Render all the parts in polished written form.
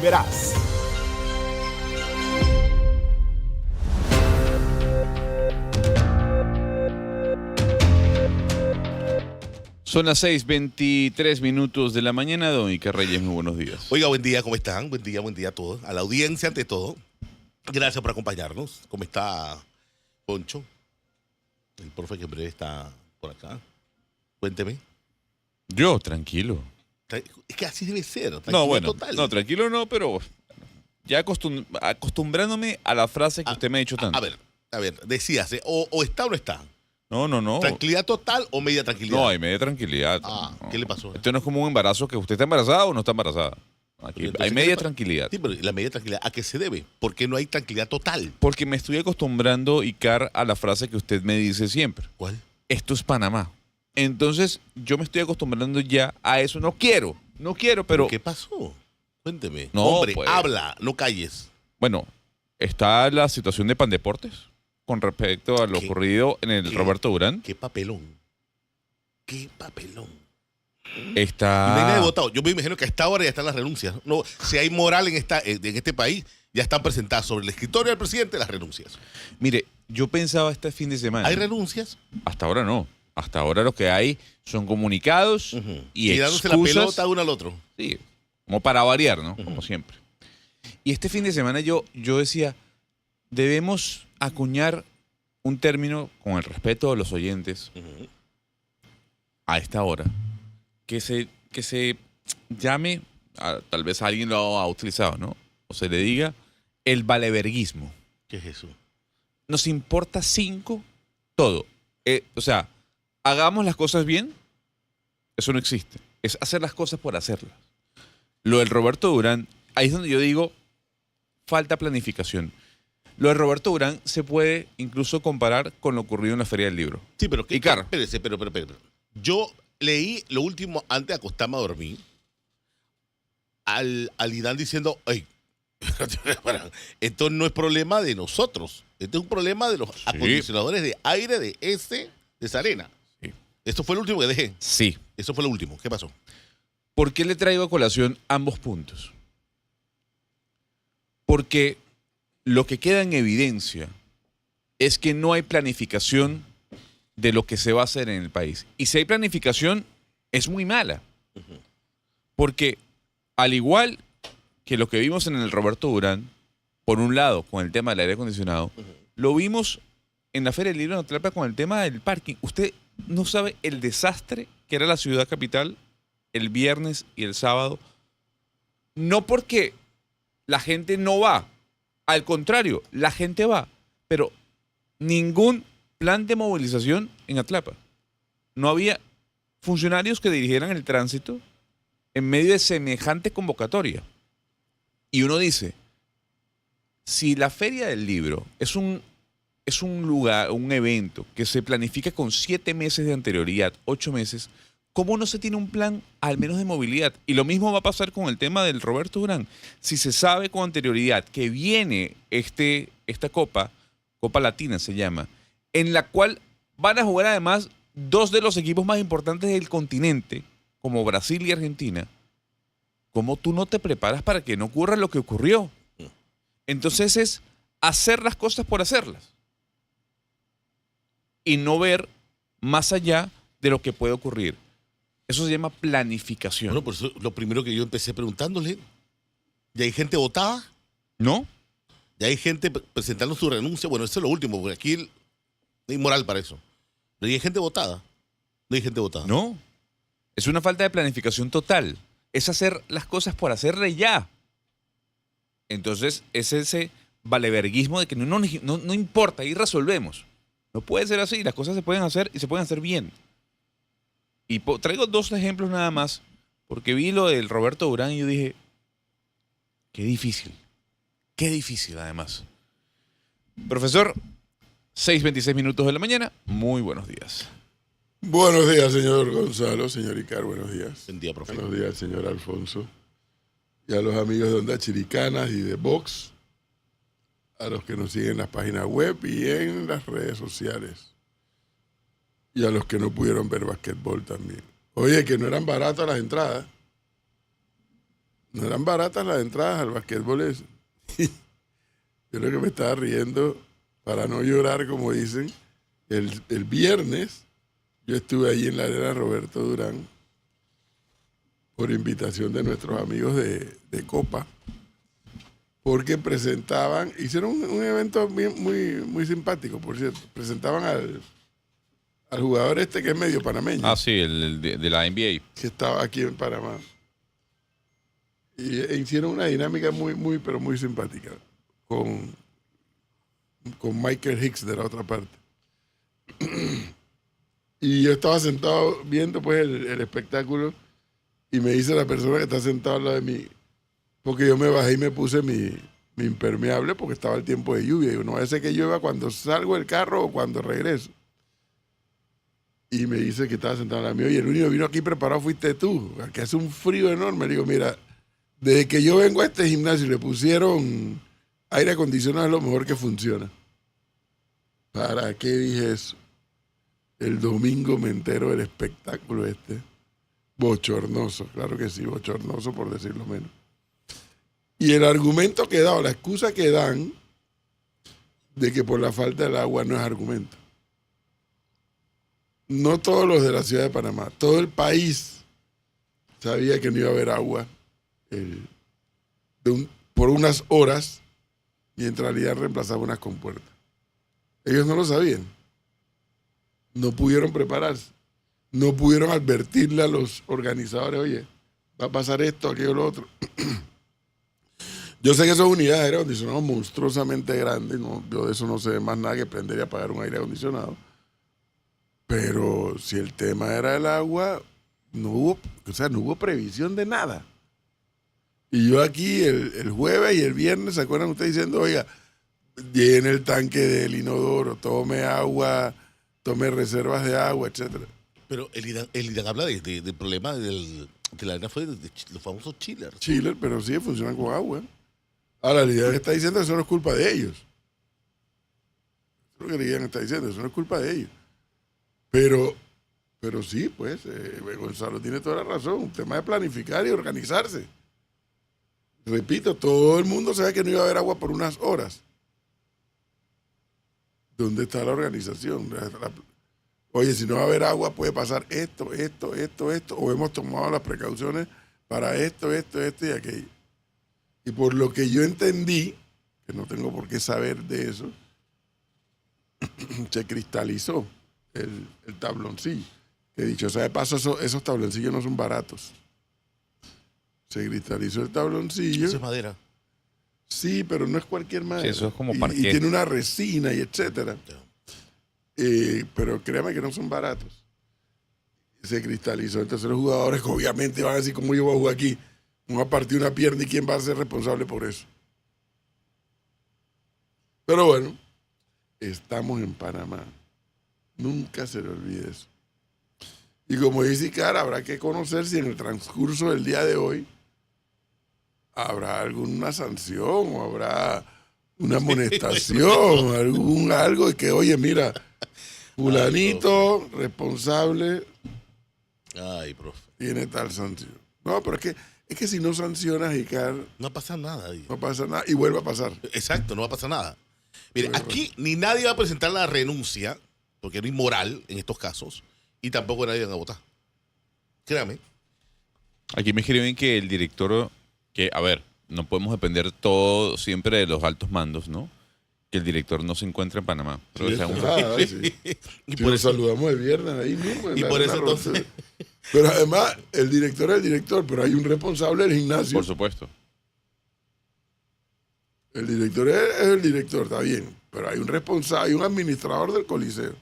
verás. Son las 6:23 de la mañana, don Iker Reyes, muy buenos días. Oiga, buen día, ¿cómo están? Buen día a todos. A la audiencia, ante todo. Gracias por acompañarnos. ¿Cómo está Poncho? El profe que en breve está por acá. Cuénteme. Yo, tranquilo. Es que así debe ser. No, bueno, total. no, tranquilo no, pero ya acostumbrándome a la frase que usted me ha dicho tanto. A ver, decíase, o está o no está. No. ¿Tranquilidad total o media tranquilidad? No, hay media tranquilidad. No. No. ¿Qué le pasó? Esto no es como un embarazo que usted está embarazada o no está embarazada. Aquí Entonces, hay media tranquilidad. Sí, pero la media tranquilidad, ¿a qué se debe? ¿Por qué no hay tranquilidad total? Porque me estoy acostumbrando, Iker, a la frase que usted me dice siempre. ¿Cuál? Esto es Panamá. Entonces, yo me estoy acostumbrando ya a eso. No quiero, pero... ¿Qué pasó? Cuénteme. No, Hombre, pues. habla, no calles. Bueno, está la situación de Pandeportes con respecto a lo ocurrido en el Roberto Durán. Qué papelón. Qué papelón. Está... Y no hay nadie votado. Yo me imagino que a esta hora ya están las renuncias. No, si hay moral en este país, ya están presentadas sobre el escritorio del presidente las renuncias. Mire, yo pensaba este fin de semana... ¿Hay renuncias? Hasta ahora no. Hasta ahora lo que hay son comunicados y dándose excusas. la pelota uno al otro. Sí, como para variar, ¿no? Como siempre. Y este fin de semana yo decía, debemos acuñar un término, con el respeto de los oyentes, a esta hora, que se llame, tal vez alguien lo ha utilizado, ¿no? O se le diga el valeverguismo. ¿Qué es eso? Nos importa 5 todo. O sea, hagamos las cosas bien, eso no existe. Es hacer las cosas por hacerlas. Lo del Roberto Durán, ahí es donde yo digo, falta planificación. Lo de Roberto Durán se puede incluso comparar con lo ocurrido en la Feria del Libro. Sí, pero ¿qué? Iker. Espérese, pero. Yo leí lo último antes de acostarme a dormir al Idán diciendo, ¡ay! Esto no es problema de nosotros. Esto es un problema de los acondicionadores de aire de Sarena. Sí. Esto fue lo último que dejé. Sí. Eso fue lo último. ¿Qué pasó? ¿Por qué le traigo a colación ambos puntos? Porque lo que queda en evidencia es que no hay planificación de lo que se va a hacer en el país. Y si hay planificación, es muy mala. Porque al igual que lo que vimos en el Roberto Durán, por un lado, con el tema del aire acondicionado, lo vimos en la Feria del Libro de Atlapa con el tema del parking. Usted no sabe el desastre que era la ciudad capital el viernes y el sábado. No porque la gente no va, al contrario, la gente va, pero ningún plan de movilización en Atlapa. No había funcionarios que dirigieran el tránsito en medio de semejante convocatoria. Y uno dice, si la Feria del Libro es un lugar, un evento que se planifica con 7 meses de anterioridad, 8 meses, ¿cómo no se tiene un plan al menos de movilidad? Y lo mismo va a pasar con el tema del Roberto Durán. Si se sabe con anterioridad que viene esta Copa Latina se llama, en la cual van a jugar además 2 de los equipos más importantes del continente, como Brasil y Argentina, ¿cómo tú no te preparas para que no ocurra lo que ocurrió? Entonces es hacer las cosas por hacerlas y no ver más allá de lo que puede ocurrir. Eso se llama planificación. Bueno, por eso lo primero que yo empecé preguntándole, ¿ya hay gente votada? ¿No? ¿Ya hay gente presentando su renuncia? Bueno, eso es lo último, porque aquí no hay moral para eso. ¿No hay gente votada? No hay gente votada. No. Es una falta de planificación total. Es hacer las cosas por hacerle ya. Entonces, es ese valeverguismo de que no importa, ahí resolvemos. No puede ser así. Las cosas se pueden hacer y se pueden hacer bien. Y traigo 2 ejemplos nada más, porque vi lo del Roberto Durán y yo dije, qué difícil además. Profesor, 6:26 de la mañana, muy buenos días. Buenos días, señor Gonzalo, señor Iker, buenos días. Buen día, profe. Buenos días, señor Alfonso. Y a los amigos de Onda Chiricanas y de Vox, a los que nos siguen en las páginas web y en las redes sociales. Y a los que no pudieron ver basquetbol también. Oye, que no eran baratas las entradas. no eran baratas las entradas al basquetbol ese. Yo lo que me estaba riendo, para no llorar, como dicen, el viernes yo estuve allí en la arena Roberto Durán por invitación de nuestros amigos de Copa, porque hicieron un evento muy simpático, por cierto. Presentaban al jugador este que es medio panameño, Ah, sí, el de la NBA. que estaba aquí en Panamá. E hicieron una dinámica pero muy simpática con Michael Hicks de la otra parte. Y yo estaba sentado viendo pues el espectáculo y me dice la persona que está sentada al lado de mí, porque yo me bajé y me puse mi impermeable porque estaba el tiempo de lluvia. Y digo, no vaya a ser que llueva cuando salgo del carro o cuando regreso. Y me dice que estaba sentado al lado mío y el único que vino aquí preparado fuiste tú, que hace un frío enorme. Le digo, mira, desde que yo vengo a este gimnasio y le pusieron aire acondicionado, es lo mejor que funciona. ¿Para qué dije eso? El domingo me entero del espectáculo este. Bochornoso, claro que sí, bochornoso por decirlo menos. Y el argumento que he dado, la excusa que dan de que por la falta del agua no es argumento. No todos los de la ciudad de Panamá, todo el país sabía que no iba a haber agua por unas horas y en realidad reemplazaba unas compuertas. Ellos no lo sabían. No pudieron prepararse. No pudieron advertirle a los organizadores, oye, va a pasar esto, aquello, lo otro. Yo sé que son unidades de aire acondicionado monstruosamente grandes, no, yo de eso no sé más nada que prender y apagar un aire acondicionado. Pero si el tema era el agua, no hubo previsión de nada. Y yo aquí el jueves y el viernes, ¿se acuerdan ustedes diciendo, oiga, llene el tanque del inodoro, tome agua, tome reservas de agua, etcétera? Pero el IDAN habla del problema de la arena fue de los famosos chillers. Chiller, pero sí funcionan con agua. Ahora, la idea está diciendo que eso no es culpa de ellos. Eso es lo que la idea está diciendo, eso no es culpa de ellos. Pero sí, pues, Gonzalo tiene toda la razón. Un tema de planificar y organizarse. Repito, todo el mundo sabe que no iba a haber agua por unas horas. ¿Dónde está la organización? Oye, si no va a haber agua, puede pasar esto, o hemos tomado las precauciones para esto y aquello. Y por lo que yo entendí, que no tengo por qué saber de eso, se cristalizó el tabloncillo. Que dicho sea de paso, esos tabloncillos no son baratos. Se cristalizó el tabloncillo. Eso es madera. Sí, pero no es cualquier madera. Sí, eso es como y parquet. tiene una resina y etcétera. Pero créame que no son baratos. Se cristalizó. Entonces los jugadores obviamente van a decir, ¿cómo yo voy a jugar aquí? Me voy a partir una pierna y ¿quién va a ser responsable por eso? Pero bueno, estamos en Panamá. Nunca se le olvide eso. Y como dice Icar, habrá que conocer si en el transcurso del día de hoy habrá alguna sanción o habrá una amonestación, algo de que, oye, mira, fulanito responsable Profe. tiene tal sanción. No, pero es que si no sancionas, Icar, No pasa nada ahí. no pasa nada y vuelve a pasar. Exacto, no va a pasar nada. Mire, aquí ni nadie va a presentar la renuncia, porque era inmoral en estos casos, y tampoco nadie va a votar. Créame. Aquí me escriben que el director, que, a ver, no podemos depender todo siempre de los altos mandos, ¿no? Que el director no se encuentra en Panamá. Pero Sí, o sea, eso un- es nada, sí. Y Si por nos eso, saludamos el viernes ahí mismo. en y la por eso Arena entonces, Roberto. Pero además, el director es el director, pero hay un responsable del gimnasio. por supuesto. El director es el director, está bien. Pero hay un responsable, hay un administrador del Coliseo.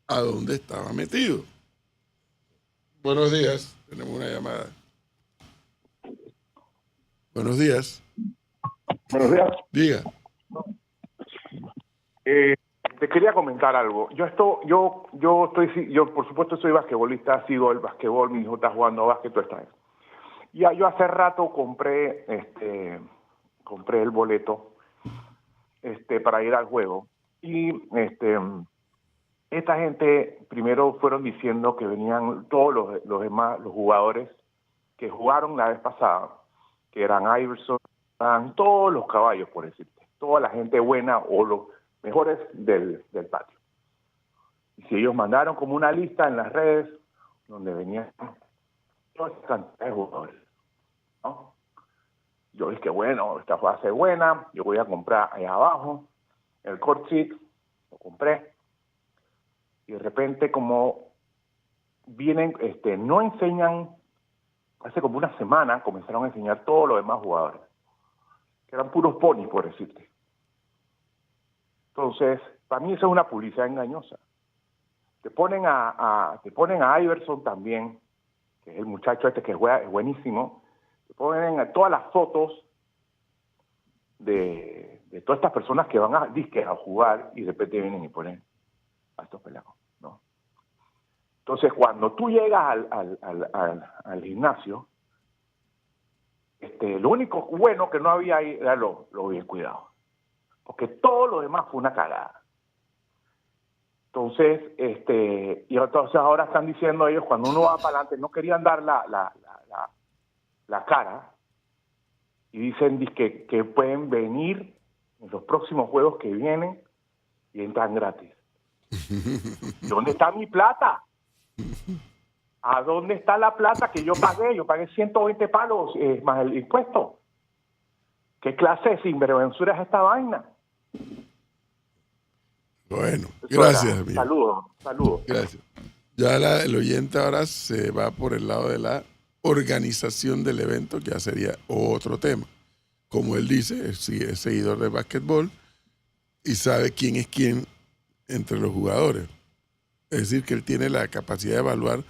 ¿A dónde estaba metido? Buenos días. Tenemos una llamada. Buenos días. Buenos días. Diga. Te quería comentar algo. Yo por supuesto soy basquetbolista, sigo el basquetbol, mi hijo está jugando básquet, todo está. Ya yo hace rato compré el boleto para ir al juego y esta gente primero fueron diciendo que venían todos los demás, los jugadores que jugaron la vez pasada, que eran Iverson, eran todos los caballos, por decirte, toda la gente buena o los mejores del patio. Y si ellos mandaron como una lista en las redes donde venían toda esta cantidad de jugadores, ¿no? Yo dije, bueno, esta va a ser buena, yo voy a comprar ahí abajo, el court seat, lo compré, y de repente como vienen, no enseñan, hace como una semana comenzaron a enseñar todos los demás jugadores, que eran puros ponis, por decirte. Entonces, para mí eso es una publicidad engañosa. Te ponen a Iverson también, que es el muchacho este que juega, es buenísimo. Te ponen a todas las fotos de todas estas personas que van a jugar y de repente vienen y ponen a estos pelados, ¿no? Entonces, cuando tú llegas al gimnasio, lo único bueno que no había ahí era lo bien cuidado. Porque todo lo demás fue una cagada. Entonces, y entonces ahora están diciendo ellos, cuando uno va para adelante, no querían dar la cara, y dicen que pueden venir en los próximos juegos que vienen y entran gratis. ¿Dónde está mi plata? ¿A dónde está la plata que yo pagué? Yo pagué 120 palos más el impuesto. ¿Qué clase de sinvergüenzura es esta vaina? Bueno, gracias. Saludos. Gracias. Ya el oyente ahora se va por el lado de la organización del evento, que ya sería otro tema. Como él dice, es seguidor de básquetbol y sabe quién es quién entre los jugadores. Es decir, que él tiene la capacidad de evaluar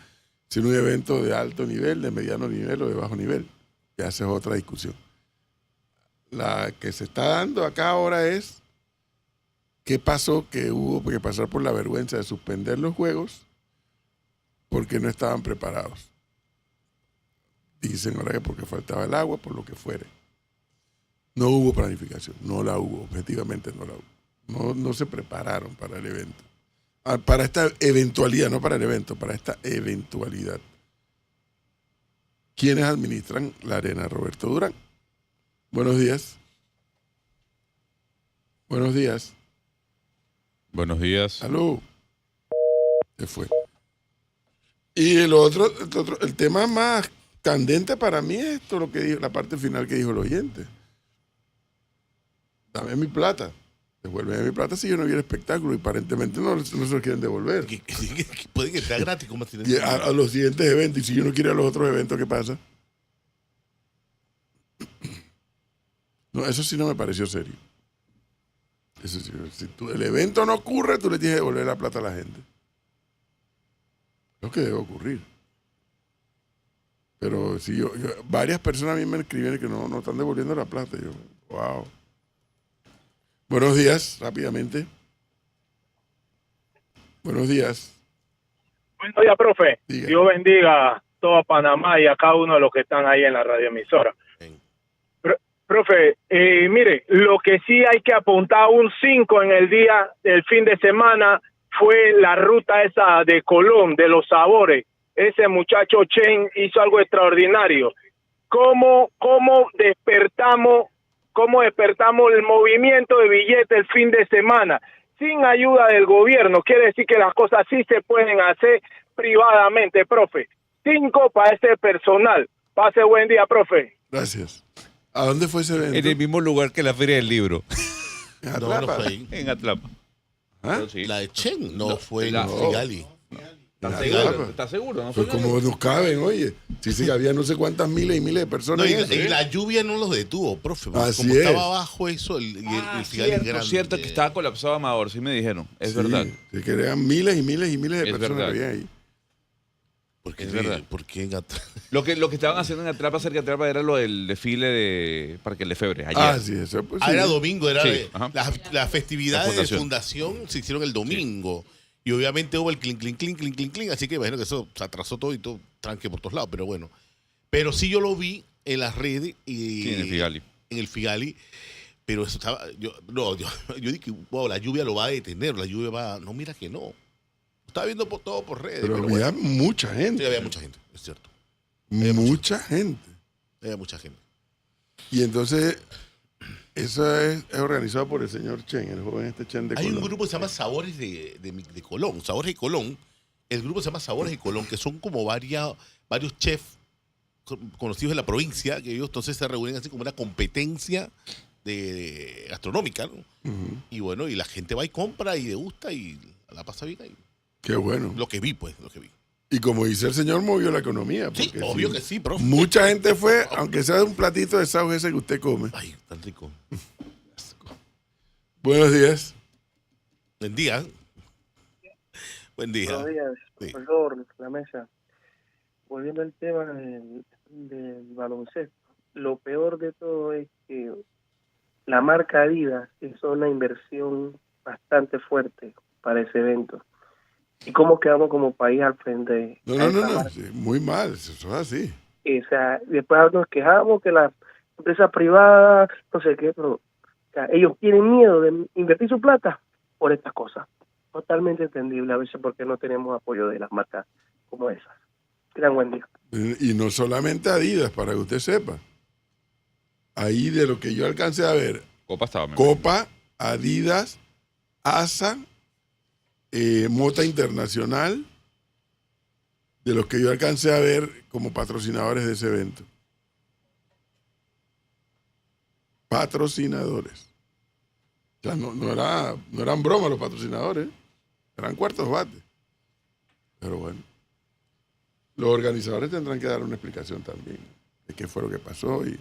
si es un evento de alto nivel, de mediano nivel o de bajo nivel. Ya esa es otra discusión. La que se está dando acá ahora es qué pasó, que hubo que pasar por la vergüenza de suspender los juegos porque no estaban preparados. Dicen ahora que porque faltaba el agua, por lo que fuere. No hubo planificación, no la hubo, objetivamente no la hubo. No se prepararon para el evento. Para esta eventualidad, no para el evento, para esta eventualidad. ¿Quiénes administran la arena? Roberto Durán. Buenos días. Buenos días. Buenos días. Aló. Se fue. Y el tema más candente para mí es esto, lo que dijo, la parte final que dijo el oyente. Dame mi plata. Devuélveme mi plata si yo no vi el espectáculo. Y aparentemente no se lo quieren devolver. Que pueden entrar gratis. Como si Y a los siguientes eventos. Y si yo no quiero ir a los otros eventos, ¿qué pasa? No, eso sí no me pareció serio. Eso sí, si el evento no ocurre, tú le tienes que devolver la plata a la gente. Es lo que debe ocurrir. Pero si varias personas a mí me escribieron que no están devolviendo la plata. Yo, wow. Buenos días, rápidamente. Buenos días. Buenos días, profe. Diga. Dios bendiga a toda Panamá y a cada uno de los que están ahí en la radioemisora. Profe, mire, lo que sí hay que apuntar un 5 en el día del fin de semana fue la ruta esa de Colón, de los sabores. Ese muchacho Chen hizo algo extraordinario. ¿Cómo despertamos el movimiento de billetes el fin de semana? Sin ayuda del gobierno. Quiere decir que las cosas sí se pueden hacer privadamente, profe. 5 para ese personal. Pase buen día, profe. Gracias. ¿A dónde fue ese evento? En el mismo lugar que la Feria del Libro, ¿En No, Atlapa? no fue ahí. en Atlapa. ¿Ah? Sí. La de Chen no fue en la- Figali. ¿Estás En seguro? Atlapa. ¿Estás seguro? ¿No Pues fue como nos caben, oye. Sí, había no sé cuántas miles y miles de No, personas. en eso, y la lluvia no los detuvo, profe. porque Así como es. estaba abajo eso, el Figali cierto, grande. cierto, que estaba colapsado Amador, sí me dijeron. Es Sí, verdad. sí, que eran miles y miles y miles de Es personas verdad. que había ahí. ¿Por qué, Es verdad. ¿Por qué en Lo que estaban haciendo en Atlapa, cerca de Atlapa, era lo del desfile de Parque Lefebvre, ayer. Ah, sí, eso pues, sí. era domingo, era Sí, ajá. las festividades La de fundación se hicieron el domingo. Y obviamente hubo el clink, clink, clink, clink, clink, clink. Así que imagino que eso se atrasó todo y todo tranque por todos lados, pero bueno. Pero sí yo lo vi en las redes y Sí, en el Figali. En el Figali. Pero eso estaba. Yo dije, wow, la lluvia lo va a detener, la lluvia va. No, mira que no. Estaba viendo todo por redes. Pero Pero había bueno. mucha gente. Sí, había mucha gente, es cierto. Mucha gente. Hay mucha gente. Y entonces, eso es organizado por el señor Chen, el joven Chen de Hay Colón. un grupo que se llama Sabores de Colón. Sabores de Colón. El grupo se llama Sabores de Colón, que son como varios chefs conocidos de la provincia, que ellos entonces se reúnen así como una competencia gastronómica, ¿no? Ujú. Y bueno, y la gente va y compra y degusta y la pasa bien ahí. Qué bueno. Lo que vi, pues, lo que vi. Y como dice el señor, movió la economía. Sí, porque obvio que sí, profe. Mucha gente fue, aunque sea un platito de sauce ese que usted come. Ay, tan rico. Buenos días. Buen día. Buen día. Buenos días, Sí. profesor, la mesa. Volviendo al tema del baloncesto, lo peor de todo es que la marca Adidas hizo una inversión bastante fuerte para ese evento. ¿Y cómo quedamos como país al frente? No, a no, no, esa no. marca? Sí, muy mal, eso es así. O sea, después nos quejamos que la empresa privada, no sé qué, pero o sea, ellos tienen miedo de invertir su plata por estas cosas. Totalmente entendible a veces porque no tenemos apoyo de las marcas como esas. Gran buen día. Y no solamente Adidas, para que usted sepa. Ahí de lo que yo alcancé a ver, Copa estaba mejor. Copa, Adidas, ASA, Mota Internacional, de los que yo alcancé a ver como patrocinadores de ese evento. Patrocinadores. O sea, no eran bromas los patrocinadores, eran cuartos bates. Pero bueno, los organizadores tendrán que dar una explicación también de qué fue lo que pasó y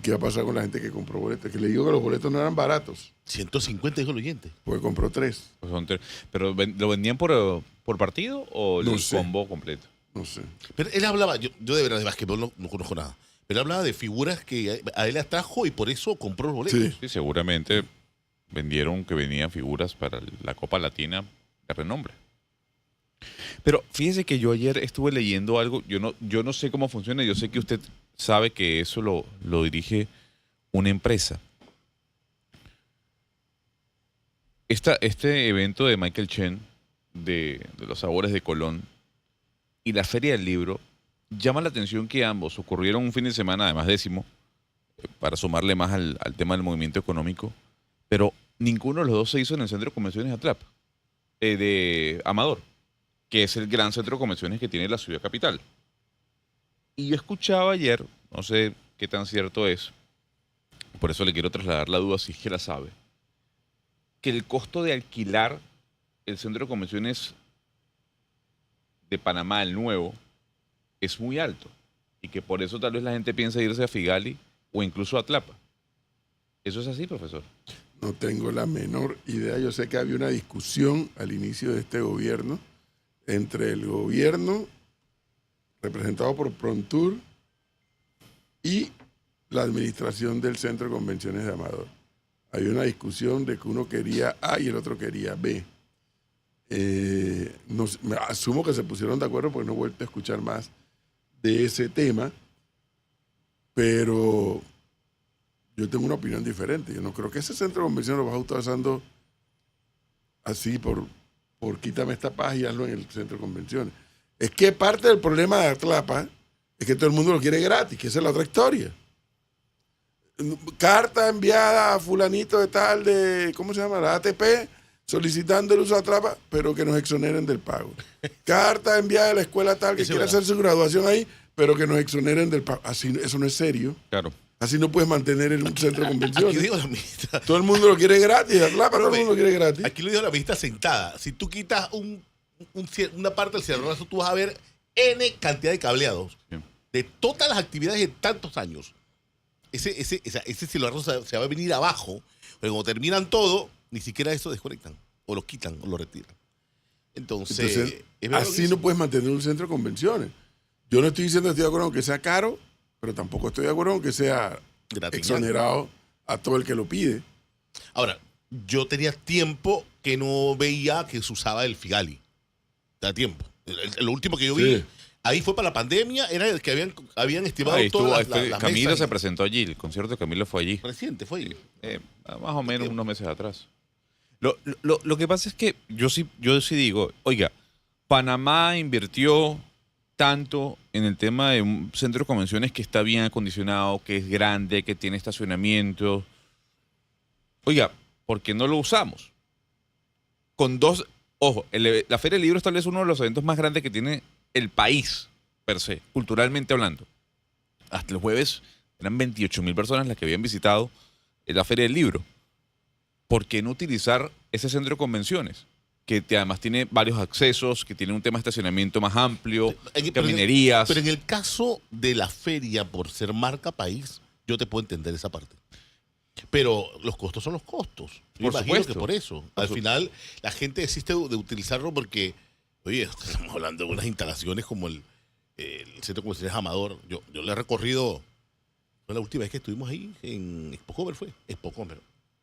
qué va a pasar con la gente que compró boletos. Que le digo que los boletos no eran baratos, 150 dijo el oyente. porque compró 3. Pues pero ¿lo vendían por partido o No el sé. combo completo? No sé. Pero él hablaba, yo de verdad de básquetbol no conozco nada, pero él hablaba de figuras que a él atrajo y por eso compró los boletos. Sí. Sí, seguramente vendieron que venían figuras para la Copa Latina de renombre. Pero fíjese que yo ayer estuve leyendo algo, yo no sé cómo funciona, yo sé que usted sabe que eso lo dirige una empresa. Este evento de Michael Chen, de los sabores de Colón, y la Feria del Libro, llama la atención que ambos ocurrieron un fin de semana, además 10º, para sumarle más al tema del movimiento económico, pero ninguno de los dos se hizo en el Centro de Convenciones Atlapa, de Amador, que es el gran centro de convenciones que tiene la ciudad capital. Y yo escuchaba ayer, no sé qué tan cierto es, por eso le quiero trasladar la duda si es que la sabe, que el costo de alquilar el centro de convenciones de Panamá, el nuevo, es muy alto y que por eso tal vez la gente piensa irse a Figali o incluso a Atlapa. ¿Eso es así, profesor? No tengo la menor idea. Yo sé que había una discusión al inicio de este gobierno entre el gobierno representado por Prontur y la administración del Centro de Convenciones de Amador. Hay una discusión de que uno quería A y el otro quería B. Asumo que se pusieron de acuerdo porque no he vuelto a escuchar más de ese tema, pero yo tengo una opinión diferente. Yo no creo que ese centro de convenciones lo vas a estar usando así por quítame esta paz y hazlo en el centro de convenciones. Es que parte del problema de Atlapa es que todo el mundo lo quiere gratis, que esa es la otra historia. Carta enviada a fulanito de tal de, ¿cómo se llama? La ATP, solicitando el uso de Atlapa, pero que nos exoneren del pago. Carta enviada a la escuela tal que Eso quiere es verdad. hacer su graduación ahí, pero que nos exoneren del pago. Así, eso no es serio. Claro. Así no puedes mantener en un centro de Aquí convenciones. digo la ministra. Todo el mundo lo quiere gratis, Atlapa, todo el mundo lo quiere gratis. Aquí lo dijo la ministra sentada. Si tú quitas una parte del ciudadano, tú vas a ver N cantidad de cableados. Sí. De todas las actividades de tantos años. Ese ciudadano se va a venir abajo. Pero como terminan todo, ni siquiera eso desconectan. O lo quitan o lo retiran. Entonces Entonces, es verdad lo que así dice. no puedes mantener un centro de convenciones. Yo no estoy diciendo que estoy de acuerdo con que sea caro, pero tampoco estoy de acuerdo con que sea Gratiñando. exonerado a todo el que lo pide. Ahora, yo tenía tiempo que no veía que se usaba el Figali. Da tiempo. Lo último que yo vi, Sí. ahí fue para la pandemia, era el que habían estimado Ahí estuvo, todas las Camilo mesas. se presentó allí, el concierto de Camilo fue allí. Reciente, fue ahí. Más o menos unos meses atrás. Lo que pasa es que yo sí digo, oiga, Panamá invirtió tanto en el tema de un centro de convenciones que está bien acondicionado, que es grande, que tiene estacionamiento? Oiga, ¿por qué no lo usamos? Con dos, ojo, la Feria del Libro es tal vez uno de los eventos más grandes que tiene el país, per se, culturalmente hablando. Hasta el jueves eran 28.000 personas las que habían visitado la Feria del Libro. ¿Por qué no utilizar ese centro de convenciones? Que además tiene varios accesos, que tiene un tema de estacionamiento más amplio, caminerías. Pero en el caso de la feria, por ser marca país, yo te puedo entender esa parte. Pero los costos son los costos. Yo Por imagino supuesto. que por eso. Al final, la gente desiste de utilizarlo porque, oye, estamos hablando de unas instalaciones como el Centro Comercial Amador. Yo le he recorrido, fue la última vez que estuvimos ahí en Expo Comer, fue. Expo Comer.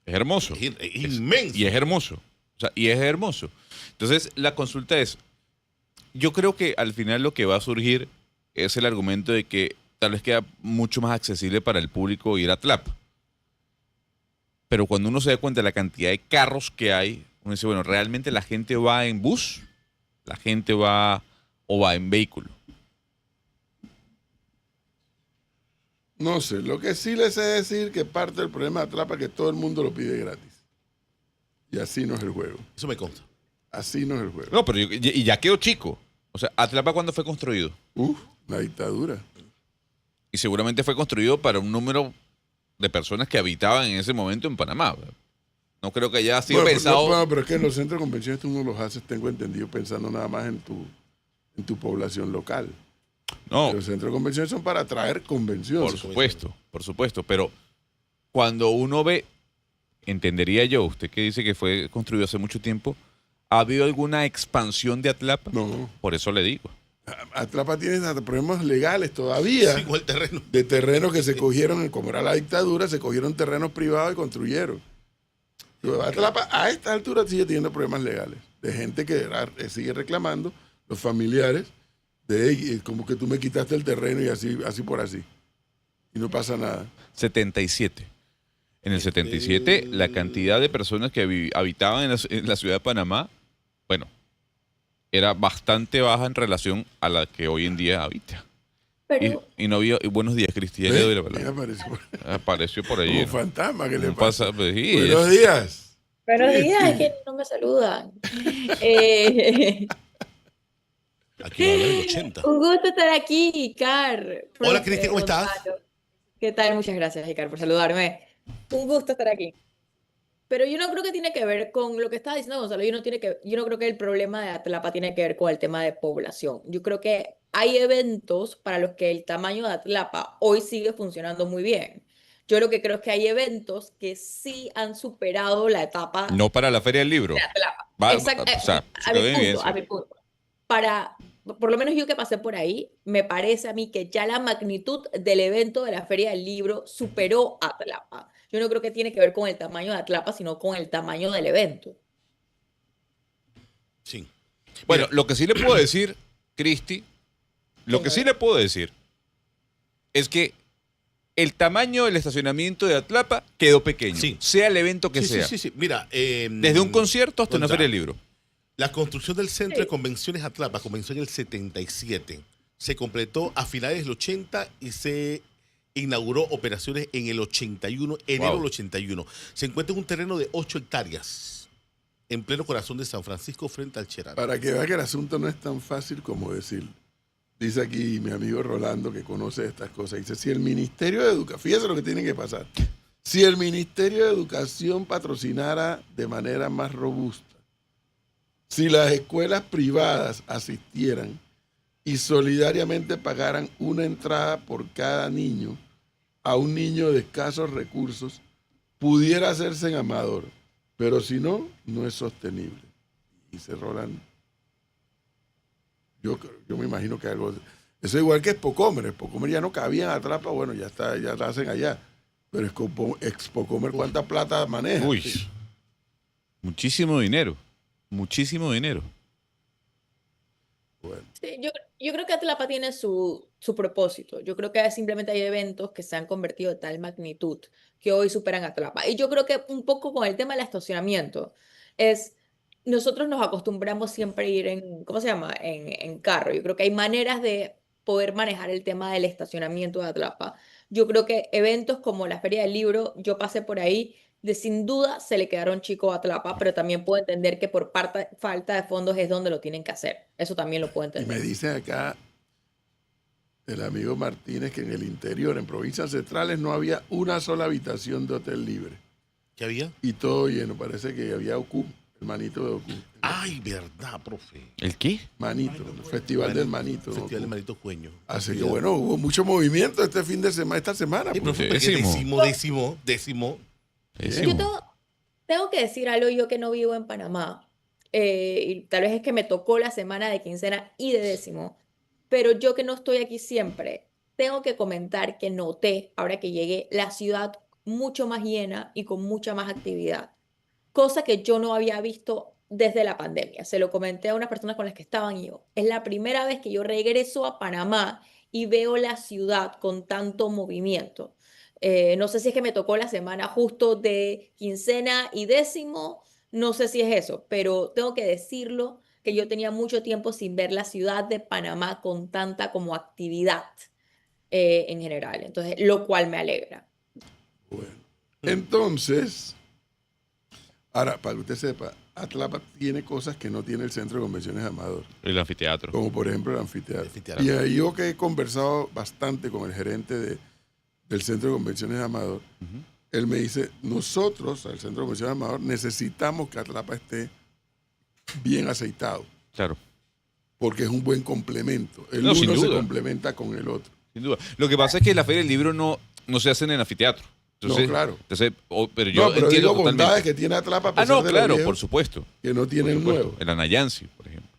Es hermoso. Es inmenso. Y es hermoso. O sea, y es hermoso. Entonces, la consulta es, yo creo que al final lo que va a surgir es el argumento de que tal vez queda mucho más accesible para el público ir a Atlapa. Pero cuando uno se da cuenta de la cantidad de carros que hay, uno dice, bueno, ¿realmente la gente va en bus? ¿La gente va o va en vehículo? No sé, lo que sí les sé decir que parte del problema de Atlapa es que todo el mundo lo pide gratis. Y así no es el juego. Eso me consta. Así no es el juego. No, pero y ya quedó chico. O sea, ¿Atlapa cuándo fue construido? La dictadura. Y seguramente fue construido para un número de personas que habitaban en ese momento en Panamá. No creo que haya sido pensado. Pero es que en los centros de convenciones tú no los haces, tengo entendido, pensando nada más en tu población local. No, Los centros de convenciones son para atraer convenciones. por supuesto. Pero cuando uno ve, entendería yo, usted que dice que fue construido hace mucho tiempo, ¿ha habido alguna expansión de Atlapa? No. Por eso le digo. Atlapa tiene hasta problemas legales todavía. Sí, igual terreno. De terrenos que se cogieron, como era la dictadura, se cogieron terrenos privados y construyeron. Atlapa a esta altura sigue teniendo problemas legales. De gente que sigue reclamando, los familiares, como que tú me quitaste el terreno y así por así. Y no pasa nada. 77. En el 77, la cantidad de personas que habitaban en la ciudad de Panamá, bueno, era bastante baja en relación a la que hoy en día habita. Pero, Y no había. Buenos días, Cristian. Le doy la palabra. Apareció Apareció por allí. un ¿no? fantasma que le Un pasa. pues, sí, Buenos días. buenos días, es que no me saludan. Eh, Aquí va a hablar del 80. un gusto estar aquí, Icar. Hola, profe, Cristian, ¿cómo estás? Gonzalo. ¿Qué tal? Muchas gracias, Icar, por saludarme. Un gusto estar aquí. Pero yo no creo que tiene que ver con lo que estaba diciendo Gonzalo. Yo no creo que el problema de Atlapa tiene que ver con el tema de población. Yo creo que hay eventos para los que el tamaño de Atlapa hoy sigue funcionando muy bien. Yo lo que creo es que hay eventos que sí han superado la etapa No para la Feria del Libro. de Atlapa. Exacto. O sea, A mi punto. Por lo menos yo que pasé por ahí, me parece a mí que ya la magnitud del evento de la Feria del Libro superó a Atlapa. Yo no creo que tiene que ver con el tamaño de Atlapa, sino con el tamaño del evento. Sí. Bueno, lo que sí le puedo decir, Cristi, lo que sí le puedo decir es que el tamaño del estacionamiento de Atlapa quedó pequeño, Sí. sea el evento que sea. Sí. Mira, Desde un concierto hasta una Gonzalo, Feria del Libro. La construcción del Centro de Convenciones Atlapa comenzó en el 77. Se completó a finales del 80 y se inauguró operaciones en el 81, enero del 81. Se encuentra en un terreno de 8 hectáreas, en pleno corazón de San Francisco, frente al Cherán. Para que vea que el asunto no es tan fácil como decir. Dice aquí mi amigo Rolando, que conoce estas cosas, dice, si el Ministerio de Educación, fíjese lo que tiene que pasar, si el Ministerio de Educación patrocinara de manera más robusta, si las escuelas privadas asistieran y solidariamente pagaran una entrada por cada niño a un niño de escasos recursos, pudiera hacerse en Amador, pero si no, no es sostenible. Dice Rolando. Yo me imagino que algo... Eso es igual que Expocomer. Expocomer ya no cabía en Atlapa, bueno, ya la hacen allá. Pero Expocomer, ¿cuánta plata maneja? Uy, muchísimo dinero. Muchísimo dinero. Bueno. Sí, yo creo que Atlapa tiene su propósito. Yo creo que simplemente hay eventos que se han convertido de tal magnitud que hoy superan a Atlapa. Y yo creo que un poco con el tema del estacionamiento es nosotros nos acostumbramos siempre a ir en, ¿cómo se llama? En carro. Yo creo que hay maneras de poder manejar el tema del estacionamiento de Atlapa. Yo creo que eventos como la Feria del Libro, yo pasé por ahí, de sin duda se le quedaron chicos a Atlapa, pero también puedo entender que por falta de fondos es donde lo tienen que hacer. Eso también lo puedo Y me entender. dice acá el amigo Martínez que en el interior, en provincias centrales, no había una sola habitación de hotel libre. ¿Qué había? Y todo lleno. Parece que había Ocu, el manito de Ocu. Ay, verdad, profe. ¿El qué? Manito, el festival del manito. Festival de Ocu. Manito Cueño. Así que bueno, hubo mucho movimiento este fin de semana, esta semana. Sí, pues. profe, porque Décimo. décimo. Yo tengo que decir algo, yo que no vivo en Panamá, y tal vez es que me tocó la semana de quincena y de décimo, pero yo que no estoy aquí siempre, tengo que comentar que noté, ahora que llegué, la ciudad mucho más llena y con mucha más actividad, cosa que yo no había visto desde la pandemia. Se lo comenté a unas personas con las que estaban y yo, es la primera vez que yo regreso a Panamá y veo la ciudad con tanto movimiento. No sé si es que me tocó la semana justo de quincena y décimo, no sé si es eso, pero tengo que decirlo que yo tenía mucho tiempo sin ver la ciudad de Panamá con tanta como actividad en general, entonces, lo cual me alegra. Bueno. Entonces, ahora, para que usted sepa, Atlapa tiene cosas que no tiene el Centro de Convenciones de Amador, El anfiteatro. como por ejemplo el anfiteatro. El anfiteatro. Y ahí yo que he conversado bastante con el gerente del Centro de Convenciones de Amador, él me dice, nosotros, al Centro de Convenciones de Amador, necesitamos que Atlapa esté bien aceitado, Claro, porque es un buen complemento. El No, sin uno se duda. complementa con el otro. sin duda. Lo que pasa es que la Feria del Libro no se hace en el anfiteatro. Entonces, No, claro. Pero yo No, pero entiendo digo bondades totalmente. que tiene Atlapa a Ah, pesar no, de lo claro, viejo, por supuesto. que no tiene Por el supuesto. nuevo. El Anayansi, por ejemplo.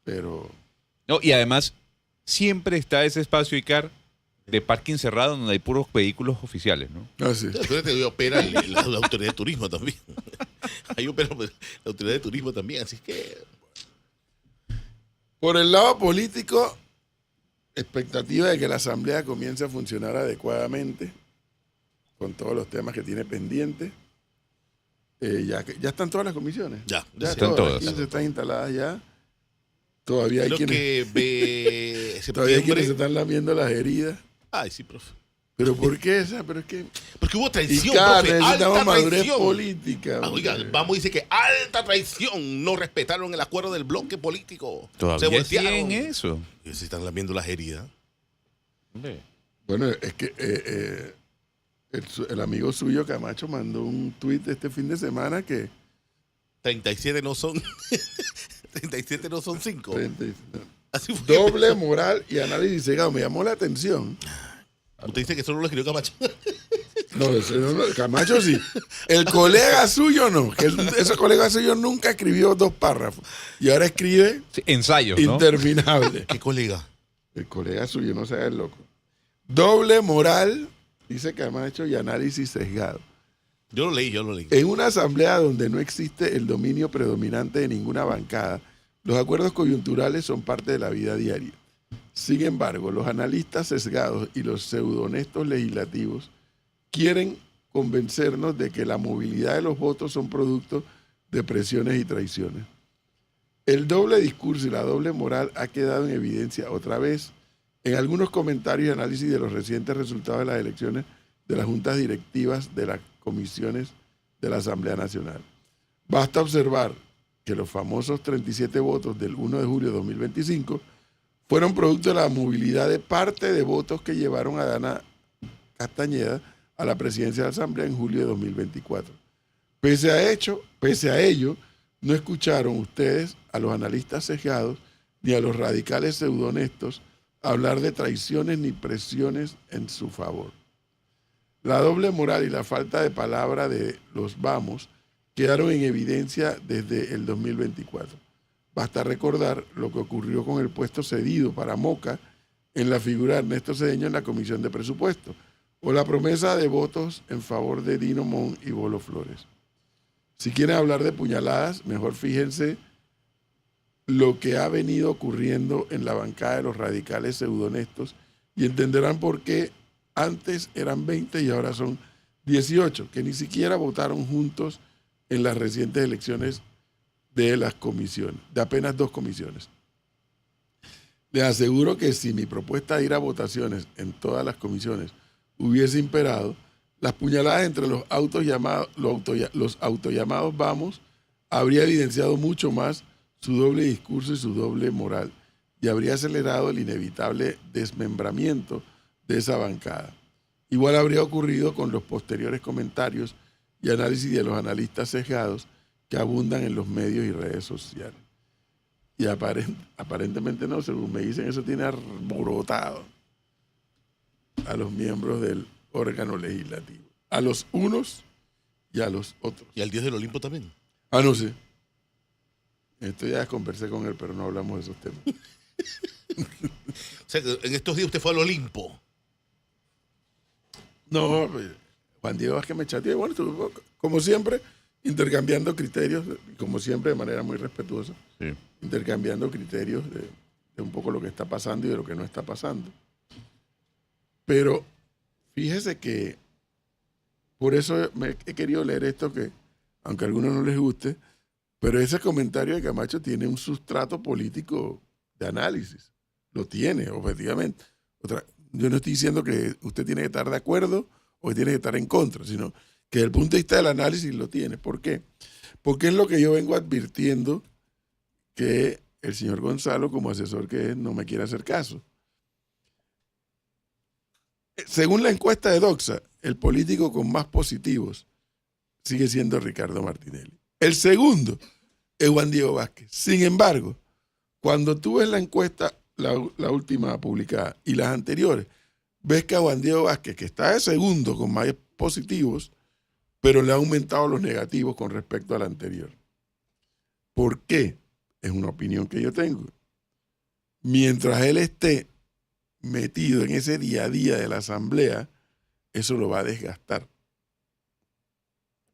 Pero No, y además, siempre está ese espacio, Icar, de parking cerrado donde hay puros vehículos oficiales, ¿no? no sé. Acuérdate que hoy opera la autoridad de turismo también. Ahí opera la autoridad de turismo también, así que Por el lado político, expectativa de que la Asamblea comience a funcionar adecuadamente con todos los temas que tiene pendientes. Ya están todas las comisiones. ya. Están todas. 15 están instaladas ya. Todavía hay Creo quienes, que ve todavía hay quienes se septiembre. están lamiendo las heridas. Ay, sí, profe. ¿Pero por qué esa? Pero es que... Porque hubo traición, Y cada profe, necesitamos alta madurez traición. política. Ah, oiga, hombre. vamos dice que alta traición. No respetaron el acuerdo del bloque político. Se Todavía voltearon. siguen eso. Y se están lamiendo las heridas. Bueno, es que el amigo suyo Camacho mandó un tuit este fin de semana que 37 no son 37 no son 5. Así fue. doble moral y análisis cegado. Me llamó la atención. Usted dice que solo lo escribió Camacho. No, Camacho sí. El colega suyo no. Que ese colega suyo nunca escribió 2 párrafos. Y ahora escribe Sí, ensayos, ¿no? interminable. ¿Qué colega? El colega suyo, no sea el loco. Doble moral, dice Camacho, y análisis sesgado. Yo lo leí. En una asamblea donde no existe el dominio predominante de ninguna bancada, los acuerdos coyunturales son parte de la vida diaria. Sin embargo, los analistas sesgados y los pseudohonestos legislativos quieren convencernos de que la movilidad de los votos son producto de presiones y traiciones. El doble discurso y la doble moral ha quedado en evidencia otra vez en algunos comentarios y análisis de los recientes resultados de las elecciones de las juntas directivas de las comisiones de la Asamblea Nacional. Basta observar que los famosos 37 votos del 1 de julio de 2025 fueron producto de la movilidad de parte de votos que llevaron a Dana Castañeda a la presidencia de la Asamblea en julio de 2024. Pese a ello, no escucharon ustedes a los analistas sesgados ni a los radicales pseudohonestos hablar de traiciones ni presiones en su favor. La doble moral y la falta de palabra de los vamos quedaron en evidencia desde el 2024. Basta recordar lo que ocurrió con el puesto cedido para Moca en la figura de Ernesto Cedeño en la Comisión de Presupuesto, o la promesa de votos en favor de Dino Mon y Bolo Flores. Si quieren hablar de puñaladas, mejor fíjense lo que ha venido ocurriendo en la bancada de los radicales pseudohonestos y entenderán por qué antes eran 20 y ahora son 18, que ni siquiera votaron juntos en las recientes elecciones de las comisiones, de apenas 2 comisiones. Les aseguro que si mi propuesta de ir a votaciones en todas las comisiones hubiese imperado, las puñaladas entre los autollamados vamos habría evidenciado mucho más su doble discurso y su doble moral y habría acelerado el inevitable desmembramiento de esa bancada. Igual habría ocurrido con los posteriores comentarios y análisis de los analistas sesgados que abundan en los medios y redes sociales. Y aparentemente no, según me dicen, eso tiene alborotado a los miembros del órgano legislativo, a los unos y a los otros. Y al Dios del Olimpo también. Ah, no sé. Esto ya conversé con él, pero no hablamos de esos temas. O sea, que en estos días usted fue al Olimpo. No, pues, Juan Diego Vázquez me chateó. Bueno, como siempre, intercambiando criterios, como siempre, de manera muy respetuosa. Sí. Intercambiando criterios de un poco lo que está pasando y de lo que no está pasando. Pero fíjese que por eso he querido leer esto que, aunque a algunos no les guste, pero ese comentario de Camacho tiene un sustrato político de análisis. Lo tiene, objetivamente. Yo no estoy diciendo que usted tiene que estar de acuerdo o que tiene que estar en contra, sino que desde el punto de vista del análisis lo tiene. ¿Por qué? Porque es lo que yo vengo advirtiendo que el señor Gonzalo, como asesor que es, no me quiere hacer caso. Según la encuesta de Doxa, el político con más positivos sigue siendo Ricardo Martinelli. El segundo es Juan Diego Vázquez. Sin embargo, cuando tú ves la encuesta, la última publicada, y las anteriores, ves que a Juan Diego Vázquez, que está de segundo con más positivos, pero le ha aumentado los negativos con respecto al anterior. ¿Por qué? Es una opinión que yo tengo. Mientras él esté metido en ese día a día de la asamblea, eso lo va a desgastar.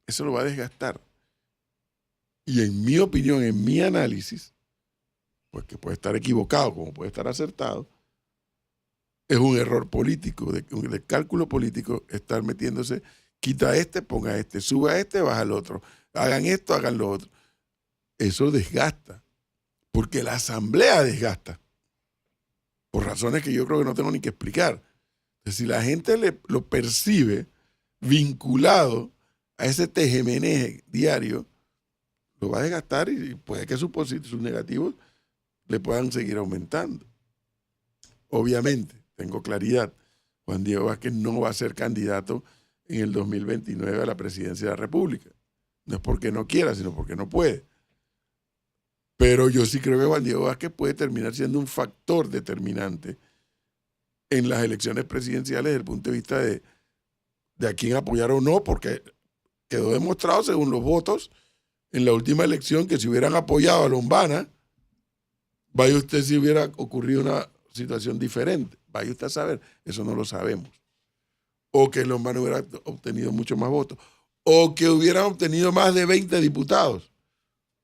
Eso lo va a desgastar. Y en mi opinión, en mi análisis, pues que puede estar equivocado como puede estar acertado, es un error político, de cálculo político, estar metiéndose, quita este, ponga este, suba este, baja el otro, hagan esto, hagan lo otro. Eso desgasta, porque la asamblea desgasta, por razones que yo creo que no tengo ni que explicar. Entonces, si la gente lo percibe vinculado a ese tejemeneje diario, lo va a desgastar y puede que sus negativos le puedan seguir aumentando. Obviamente, tengo claridad, Juan Diego Vázquez no va a ser candidato en el 2029 a la presidencia de la República. No es porque no quiera, sino porque no puede. Pero yo sí creo que Juan Diego Vázquez puede terminar siendo un factor determinante en las elecciones presidenciales desde el punto de vista de a quién apoyar o no, porque quedó demostrado según los votos en la última elección que si hubieran apoyado a Lombana, vaya usted si hubiera ocurrido una situación diferente. Vaya usted a saber, eso no lo sabemos. O que Lombana hubiera obtenido mucho más votos. O que hubieran obtenido más de 20 diputados.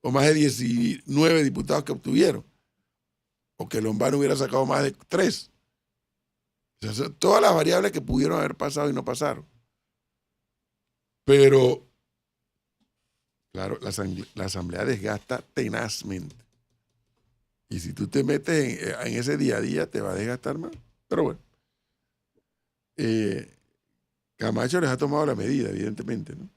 O más de 19 diputados que obtuvieron. O que Lombana hubiera sacado más de 3. O sea, todas las variables que pudieron haber pasado y no pasaron. Pero, claro, la asamblea desgasta tenazmente. Y si tú te metes en ese día a día, te va a desgastar más. Pero bueno, Camacho les ha tomado la medida, evidentemente, ¿no?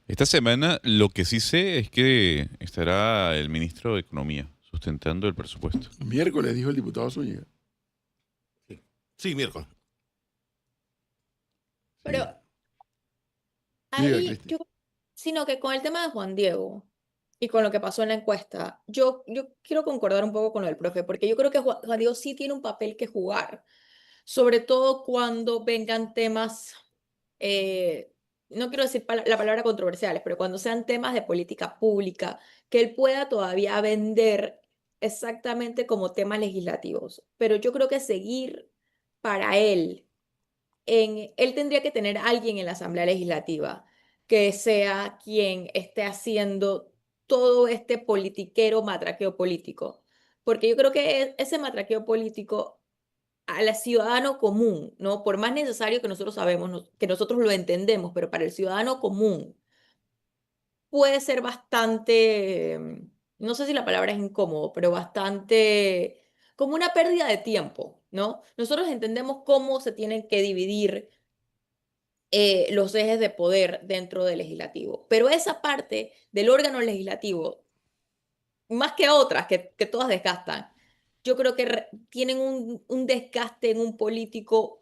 Esta semana lo que sí sé es que estará el ministro de Economía sustentando el presupuesto. Miércoles dijo el diputado Zúñiga. Sí, miércoles. Pero Diga, ahí, Cristi. sino que con el tema de Juan Diego y con lo que pasó en la encuesta, yo quiero concordar un poco con lo del profe, porque yo creo que Juan Diego sí tiene un papel que jugar, sobre todo cuando vengan temas, no quiero decir la palabra controversiales, pero cuando sean temas de política pública, que él pueda todavía vender exactamente como temas legislativos. Pero yo creo que seguir para él él tendría que tener a alguien en la Asamblea Legislativa que sea quien esté haciendo todo este politiquero matraqueo político. Porque yo creo que ese matraqueo político al ciudadano común, ¿no? Por más necesario que nosotros sabemos, que nosotros lo entendemos, pero para el ciudadano común, puede ser bastante, no sé si la palabra es incómodo, pero bastante como una pérdida de tiempo, ¿no? Nosotros entendemos cómo se tienen que dividir los ejes de poder dentro del legislativo, pero esa parte del órgano legislativo, más que otras, que todas desgastan, yo creo que tienen un desgaste en un político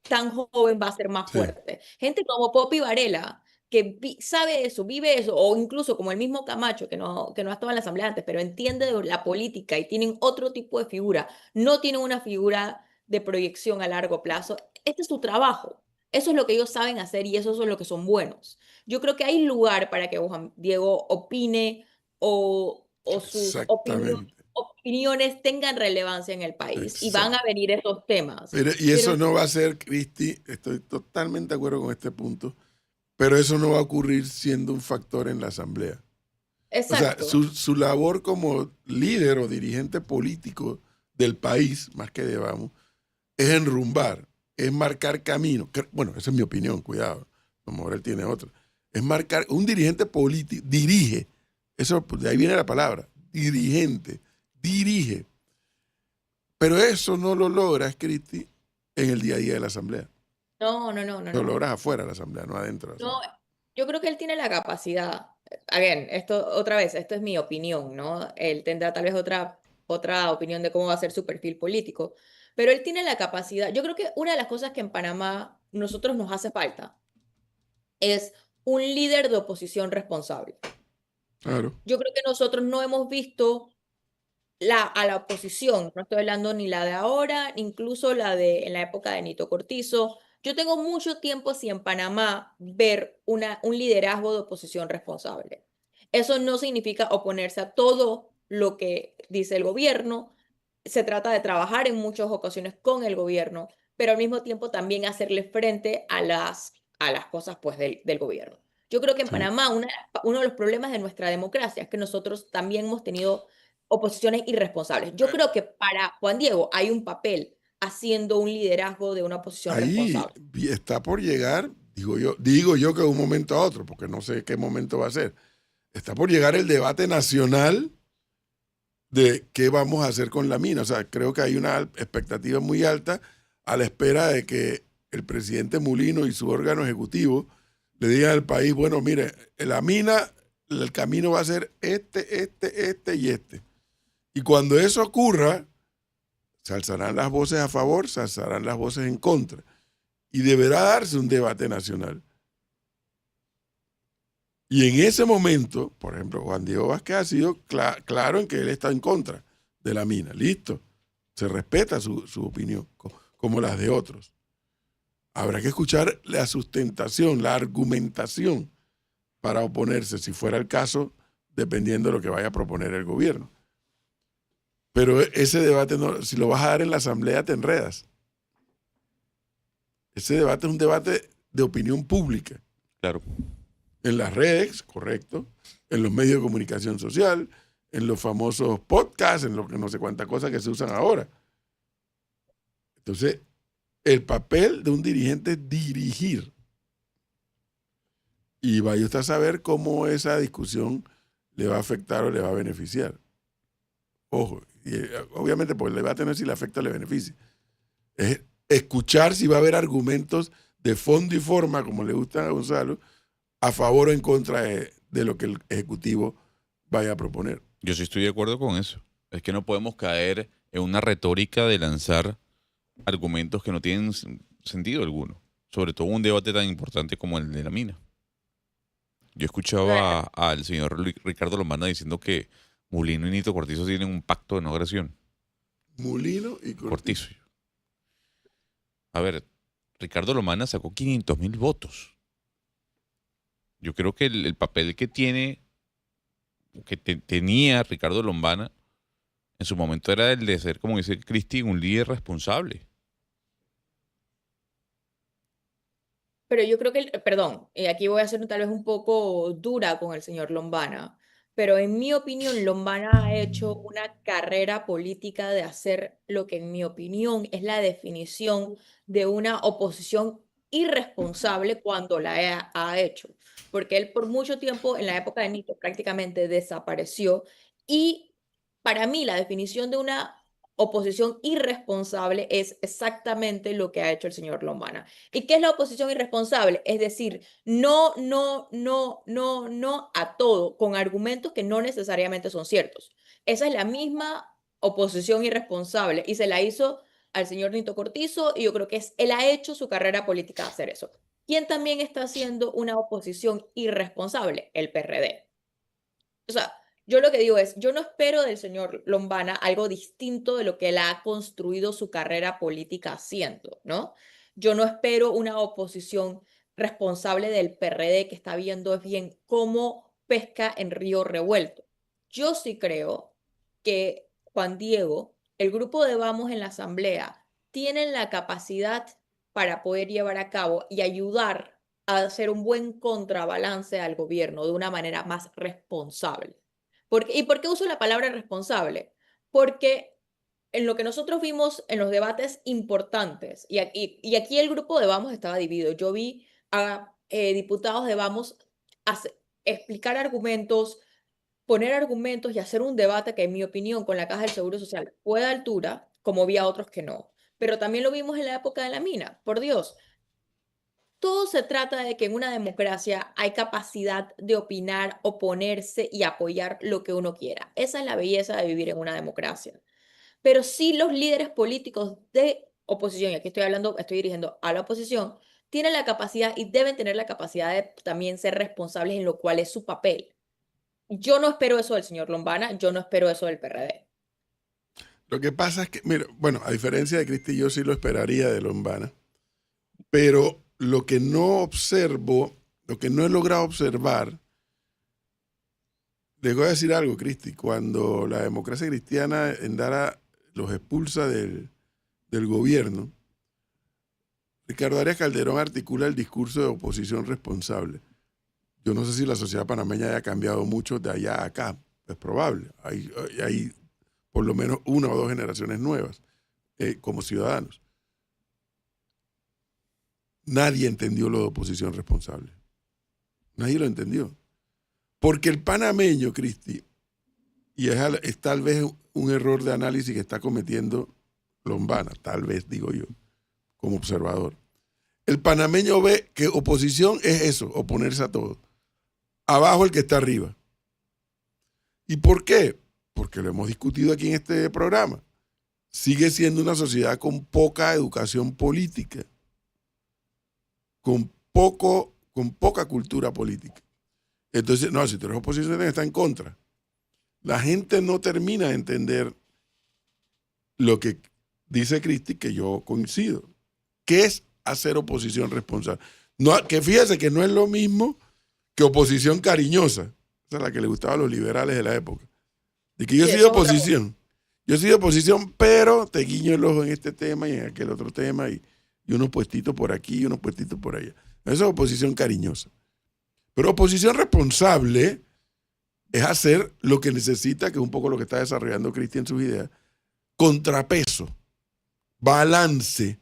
tan joven va a ser más Sí. fuerte. Gente como Poppy Varela, que sabe eso, vive eso, o incluso como el mismo Camacho, que no ha estado en la asamblea antes, pero entiende de la política y tienen otro tipo de figura, no tienen una figura de proyección a largo plazo. Este es su trabajo. Eso es lo que ellos saben hacer y eso es lo que son buenos. Yo creo que hay lugar para que Juan Diego opine o sus Exactamente. opiniones tengan relevancia en el país y van Exacto. a venir esos temas. Y Pero eso no va a ser, Cristi, estoy totalmente de acuerdo con este punto, pero eso no va a ocurrir siendo un factor en la Asamblea. O sea, exacto. su labor como líder o dirigente político del país, más que debamos, es enrumbar, es marcar camino. Bueno, esa es mi opinión, cuidado, a lo mejor él tiene otra. Es marcar, un dirigente político, dirige, eso, de ahí viene la palabra, dirigente, dirige. Pero eso no lo logras, Cristi, en el día a día de la Asamblea. No. Lo logras afuera de la Asamblea, no adentro de la No, Asamblea. yo creo que él tiene la capacidad. Again, esto otra vez, esto es mi opinión, ¿no? Él tendrá tal vez otra opinión de cómo va a ser su perfil político, pero él tiene la capacidad. Yo creo que una de las cosas que en Panamá nosotros nos hace falta es un líder de oposición responsable. Claro. Yo creo que nosotros no hemos visto a la oposición, no estoy hablando ni la de ahora, incluso la de en la época de Nito Cortizo. Yo tengo mucho tiempo así en Panamá ver un liderazgo de oposición responsable. Eso no significa oponerse a todo lo que dice el gobierno. Se trata de trabajar en muchas ocasiones con el gobierno, pero al mismo tiempo también hacerle frente a las cosas pues, del gobierno. Yo creo que en Sí. Panamá uno de los problemas de nuestra democracia es que nosotros también hemos tenido oposiciones irresponsables. Yo creo que para Juan Diego hay un papel haciendo un liderazgo de una oposición Ahí responsable. está por llegar, digo yo que de un momento a otro, porque no sé qué momento va a ser. Está por llegar el debate nacional de qué vamos a hacer con la mina. O sea, creo que hay una expectativa muy alta a la espera de que el presidente Mulino y su órgano ejecutivo le digan al país, bueno, mire, la mina, el camino va a ser este y este. Y cuando eso ocurra, se alzarán las voces a favor, se alzarán las voces en contra. Y deberá darse un debate nacional. Y en ese momento, por ejemplo, Juan Diego Vázquez ha sido claro en que él está en contra de la mina. Listo. Se respeta su opinión, como las de otros. Habrá que escuchar la sustentación, la argumentación para oponerse, si fuera el caso, dependiendo de lo que vaya a proponer el gobierno. Pero ese debate, si lo vas a dar en la Asamblea, te enredas. Ese debate es un debate de opinión pública. Claro. En las redes, correcto, en los medios de comunicación social, en los famosos podcasts, en lo que no sé cuántas cosas que se usan ahora. Entonces, el papel de un dirigente es dirigir. Y vaya usted a saber cómo esa discusión le va a afectar o le va a beneficiar. Ojo, y obviamente porque el debate no es si le afecta o le beneficia. Es escuchar si va a haber argumentos de fondo y forma, como le gustan a Gonzalo, a favor o en contra de lo que el Ejecutivo vaya a proponer. Yo sí estoy de acuerdo con eso. Es que no podemos caer en una retórica de lanzar argumentos que no tienen sentido alguno. Sobre todo un debate tan importante como el de la mina. Yo escuchaba al señor Ricardo Lombana diciendo que Mulino y Nito Cortizo tienen un pacto de no agresión. Mulino y Cortizo. A ver, Ricardo Lombana sacó 500.000 votos. Yo creo que el papel que tenía Ricardo Lombana en su momento era el de ser, como dice Cristi, un líder responsable. Pero yo creo que, perdón, aquí voy a ser tal vez un poco dura con el señor Lombana, pero en mi opinión Lombana ha hecho una carrera política de hacer lo que en mi opinión es la definición de una oposición irresponsable cuando ha hecho, porque él por mucho tiempo, en la época de Nito, prácticamente desapareció, y para mí la definición de una oposición irresponsable es exactamente lo que ha hecho el señor Lombana. ¿Y qué es la oposición irresponsable? Es decir, no, no, no, no, no a todo, con argumentos que no necesariamente son ciertos. Esa es la misma oposición irresponsable y se la hizo al señor Nito Cortizo y yo creo que él ha hecho su carrera política hacer eso. ¿Quién también está haciendo una oposición irresponsable? El PRD. O sea, yo lo que digo es, yo no espero del señor Lombana algo distinto de lo que él ha construido su carrera política haciendo, ¿no? Yo no espero una oposición responsable del PRD que está viendo bien cómo pesca en río revuelto. Yo sí creo que Juan Diego, el grupo de Vamos en la Asamblea, tienen la capacidad para poder llevar a cabo y ayudar a hacer un buen contrabalance al gobierno de una manera más responsable. ¿Y por qué uso la palabra responsable? Porque en lo que nosotros vimos en los debates importantes, y aquí el grupo de Vamos estaba dividido, yo vi a diputados de Vamos explicar argumentos, poner argumentos y hacer un debate que, en mi opinión, con la Caja del Seguro Social fue de altura, como vi a otros que no. Pero también lo vimos en la época de la mina, por Dios. Todo se trata de que en una democracia hay capacidad de opinar, oponerse y apoyar lo que uno quiera. Esa es la belleza de vivir en una democracia. Pero sí los líderes políticos de oposición, y aquí estoy hablando, estoy dirigiendo a la oposición, tienen la capacidad y deben tener la capacidad de también ser responsables en lo cual es su papel. Yo no espero eso del señor Lombana, yo no espero eso del PRD. Lo que pasa es que, mira, bueno, a diferencia de Cristi, yo sí lo esperaría de Lombana, pero lo que no observo, lo que no he logrado observar, les voy a decir algo, Cristi, cuando la democracia cristiana en Dara los expulsa del gobierno, Ricardo Arias Calderón articula el discurso de oposición responsable. Yo no sé si la sociedad panameña haya cambiado mucho de allá a acá, es probable, hay por lo menos una o dos generaciones nuevas como ciudadanos. Nadie entendió lo de oposición responsable. Nadie lo entendió. Porque el panameño, Cristi, y es tal vez un error de análisis que está cometiendo Lombana, tal vez digo yo, como observador. El panameño ve que oposición es eso, oponerse a todo. Abajo el que está arriba. ¿Y por qué? Porque lo hemos discutido aquí en este programa. Sigue siendo una sociedad con poca educación política, con poca cultura política. Entonces, no, si tú eres oposición, tienes que estar en contra. La gente no termina de entender lo que dice Cristi, que yo coincido, que es hacer oposición responsable. No, que fíjese que no es lo mismo que oposición cariñosa, esa es la que le gustaba a los liberales de la época. De que yo soy de oposición. Yo soy de oposición, pero te guiño el ojo en este tema y en aquel otro tema y unos puestitos por aquí y unos puestitos por allá. Esa es oposición cariñosa. Pero oposición responsable es hacer lo que necesita, que es un poco lo que está desarrollando Cristi en sus ideas, contrapeso, balance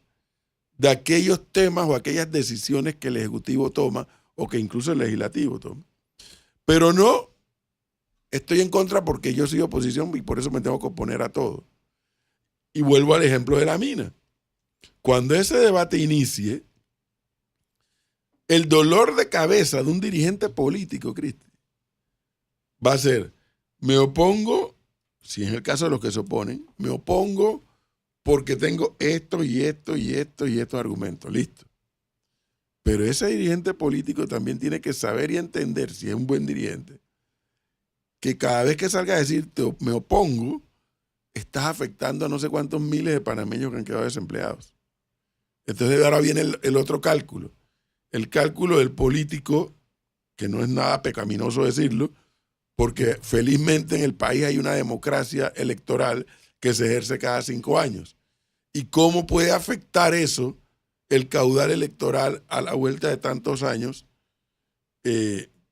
de aquellos temas o aquellas decisiones que el Ejecutivo toma o que incluso el Legislativo toma. Pero no estoy en contra porque yo soy oposición y por eso me tengo que oponer a todo. Y vuelvo al ejemplo de la mina. Cuando ese debate inicie, el dolor de cabeza de un dirigente político, Cristi, va a ser, me opongo, si es el caso de los que se oponen, me opongo porque tengo esto y esto y esto y estos argumentos, listo. Pero ese dirigente político también tiene que saber y entender, si es un buen dirigente, que cada vez que salga a decir me opongo, estás afectando a no sé cuántos miles de panameños que han quedado desempleados. Entonces ahora viene el otro cálculo. El cálculo del político, que no es nada pecaminoso decirlo, porque felizmente en el país hay una democracia electoral que se ejerce cada 5 años. ¿Y cómo puede afectar eso el caudal electoral a la vuelta de tantos años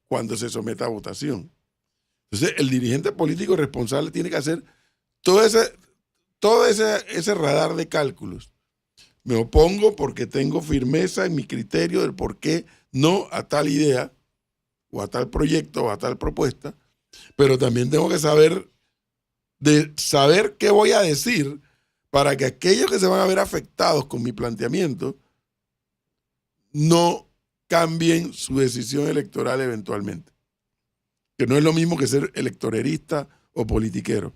cuando se someta a votación? Entonces el dirigente político responsable tiene que hacer todo ese radar de cálculos. Me opongo porque tengo firmeza en mi criterio del por qué no a tal idea, o a tal proyecto, o a tal propuesta, pero también tengo que saber qué voy a decir para que aquellos que se van a ver afectados con mi planteamiento no cambien su decisión electoral eventualmente. Que no es lo mismo que ser electorerista o politiquero.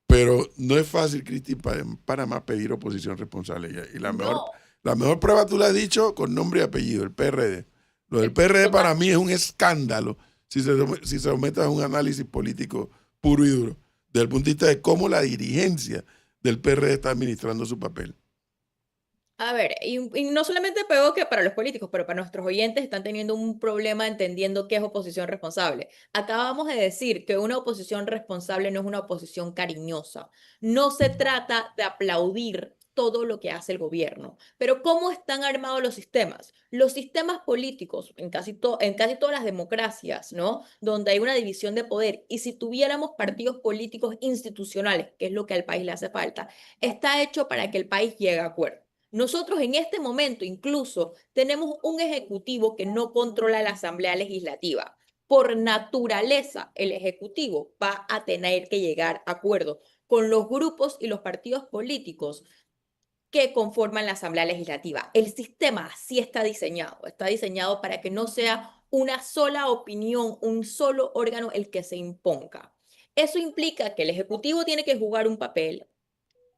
Pero no es fácil, Cristi, en Panamá pedir oposición responsable. Y la mejor prueba tú la has dicho con nombre y apellido, el PRD. Lo del PRD para mí es un escándalo si se somete a un análisis político puro y duro, desde el punto de vista de cómo la dirigencia del PRD está administrando su papel. A ver, y no solamente pegó que para los políticos, pero para nuestros oyentes están teniendo un problema entendiendo qué es oposición responsable. Acabamos de decir que una oposición responsable no es una oposición cariñosa. No se trata de aplaudir todo lo que hace el gobierno. Pero ¿cómo están armados los sistemas? Los sistemas políticos, en casi todas las democracias, ¿no? Donde hay una división de poder, y si tuviéramos partidos políticos institucionales, que es lo que al país le hace falta, está hecho para que el país llegue a acuerdos. Nosotros en este momento incluso tenemos un ejecutivo que no controla la Asamblea Legislativa. Por naturaleza, el ejecutivo va a tener que llegar a acuerdo con los grupos y los partidos políticos que conforman la Asamblea Legislativa. El sistema sí está diseñado para que no sea una sola opinión, un solo órgano el que se imponga. Eso implica que el Ejecutivo tiene que jugar un papel,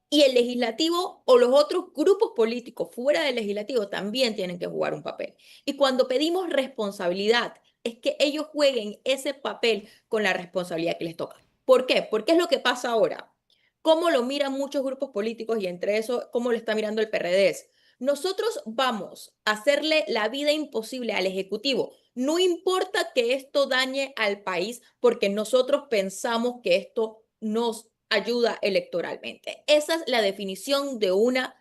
y el legislativo o los otros grupos políticos fuera del legislativo también tienen que jugar un papel. Y cuando pedimos responsabilidad, es que ellos jueguen ese papel con la responsabilidad que les toca. ¿Por qué? Porque es lo que pasa ahora. ¿Cómo lo miran muchos grupos políticos y entre eso, cómo lo está mirando el PRD? Nosotros vamos a hacerle la vida imposible al Ejecutivo. No importa que esto dañe al país, porque nosotros pensamos que esto nos ayuda electoralmente. Esa es la definición de una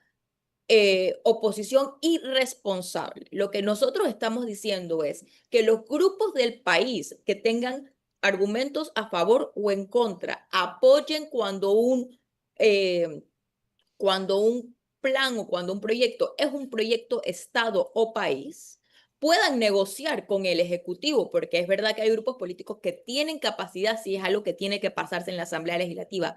oposición irresponsable. Lo que nosotros estamos diciendo es que los grupos del país que tengan argumentos a favor o en contra apoyen cuando un plan o cuando un proyecto es un proyecto Estado o país, puedan negociar con el Ejecutivo, porque es verdad que hay grupos políticos que tienen capacidad, si es algo que tiene que pasarse en la Asamblea Legislativa,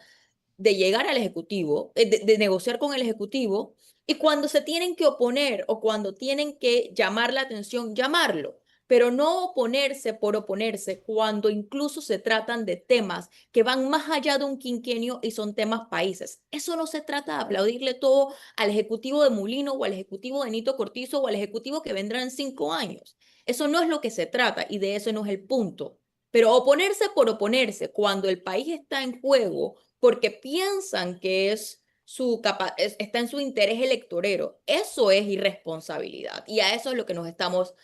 de llegar al Ejecutivo, de negociar con el Ejecutivo, y cuando se tienen que oponer o cuando tienen que llamar la atención, llamarlo, pero no oponerse por oponerse cuando incluso se tratan de temas que van más allá de un quinquenio y son temas países. Eso no se trata de aplaudirle todo al Ejecutivo de Mulino o al Ejecutivo de Nito Cortizo o al Ejecutivo que vendrá en 5 años. Eso no es lo que se trata y de eso no es el punto. Pero oponerse por oponerse cuando el país está en juego porque piensan que está en su interés electorero, eso es irresponsabilidad y a eso es lo que nos estamos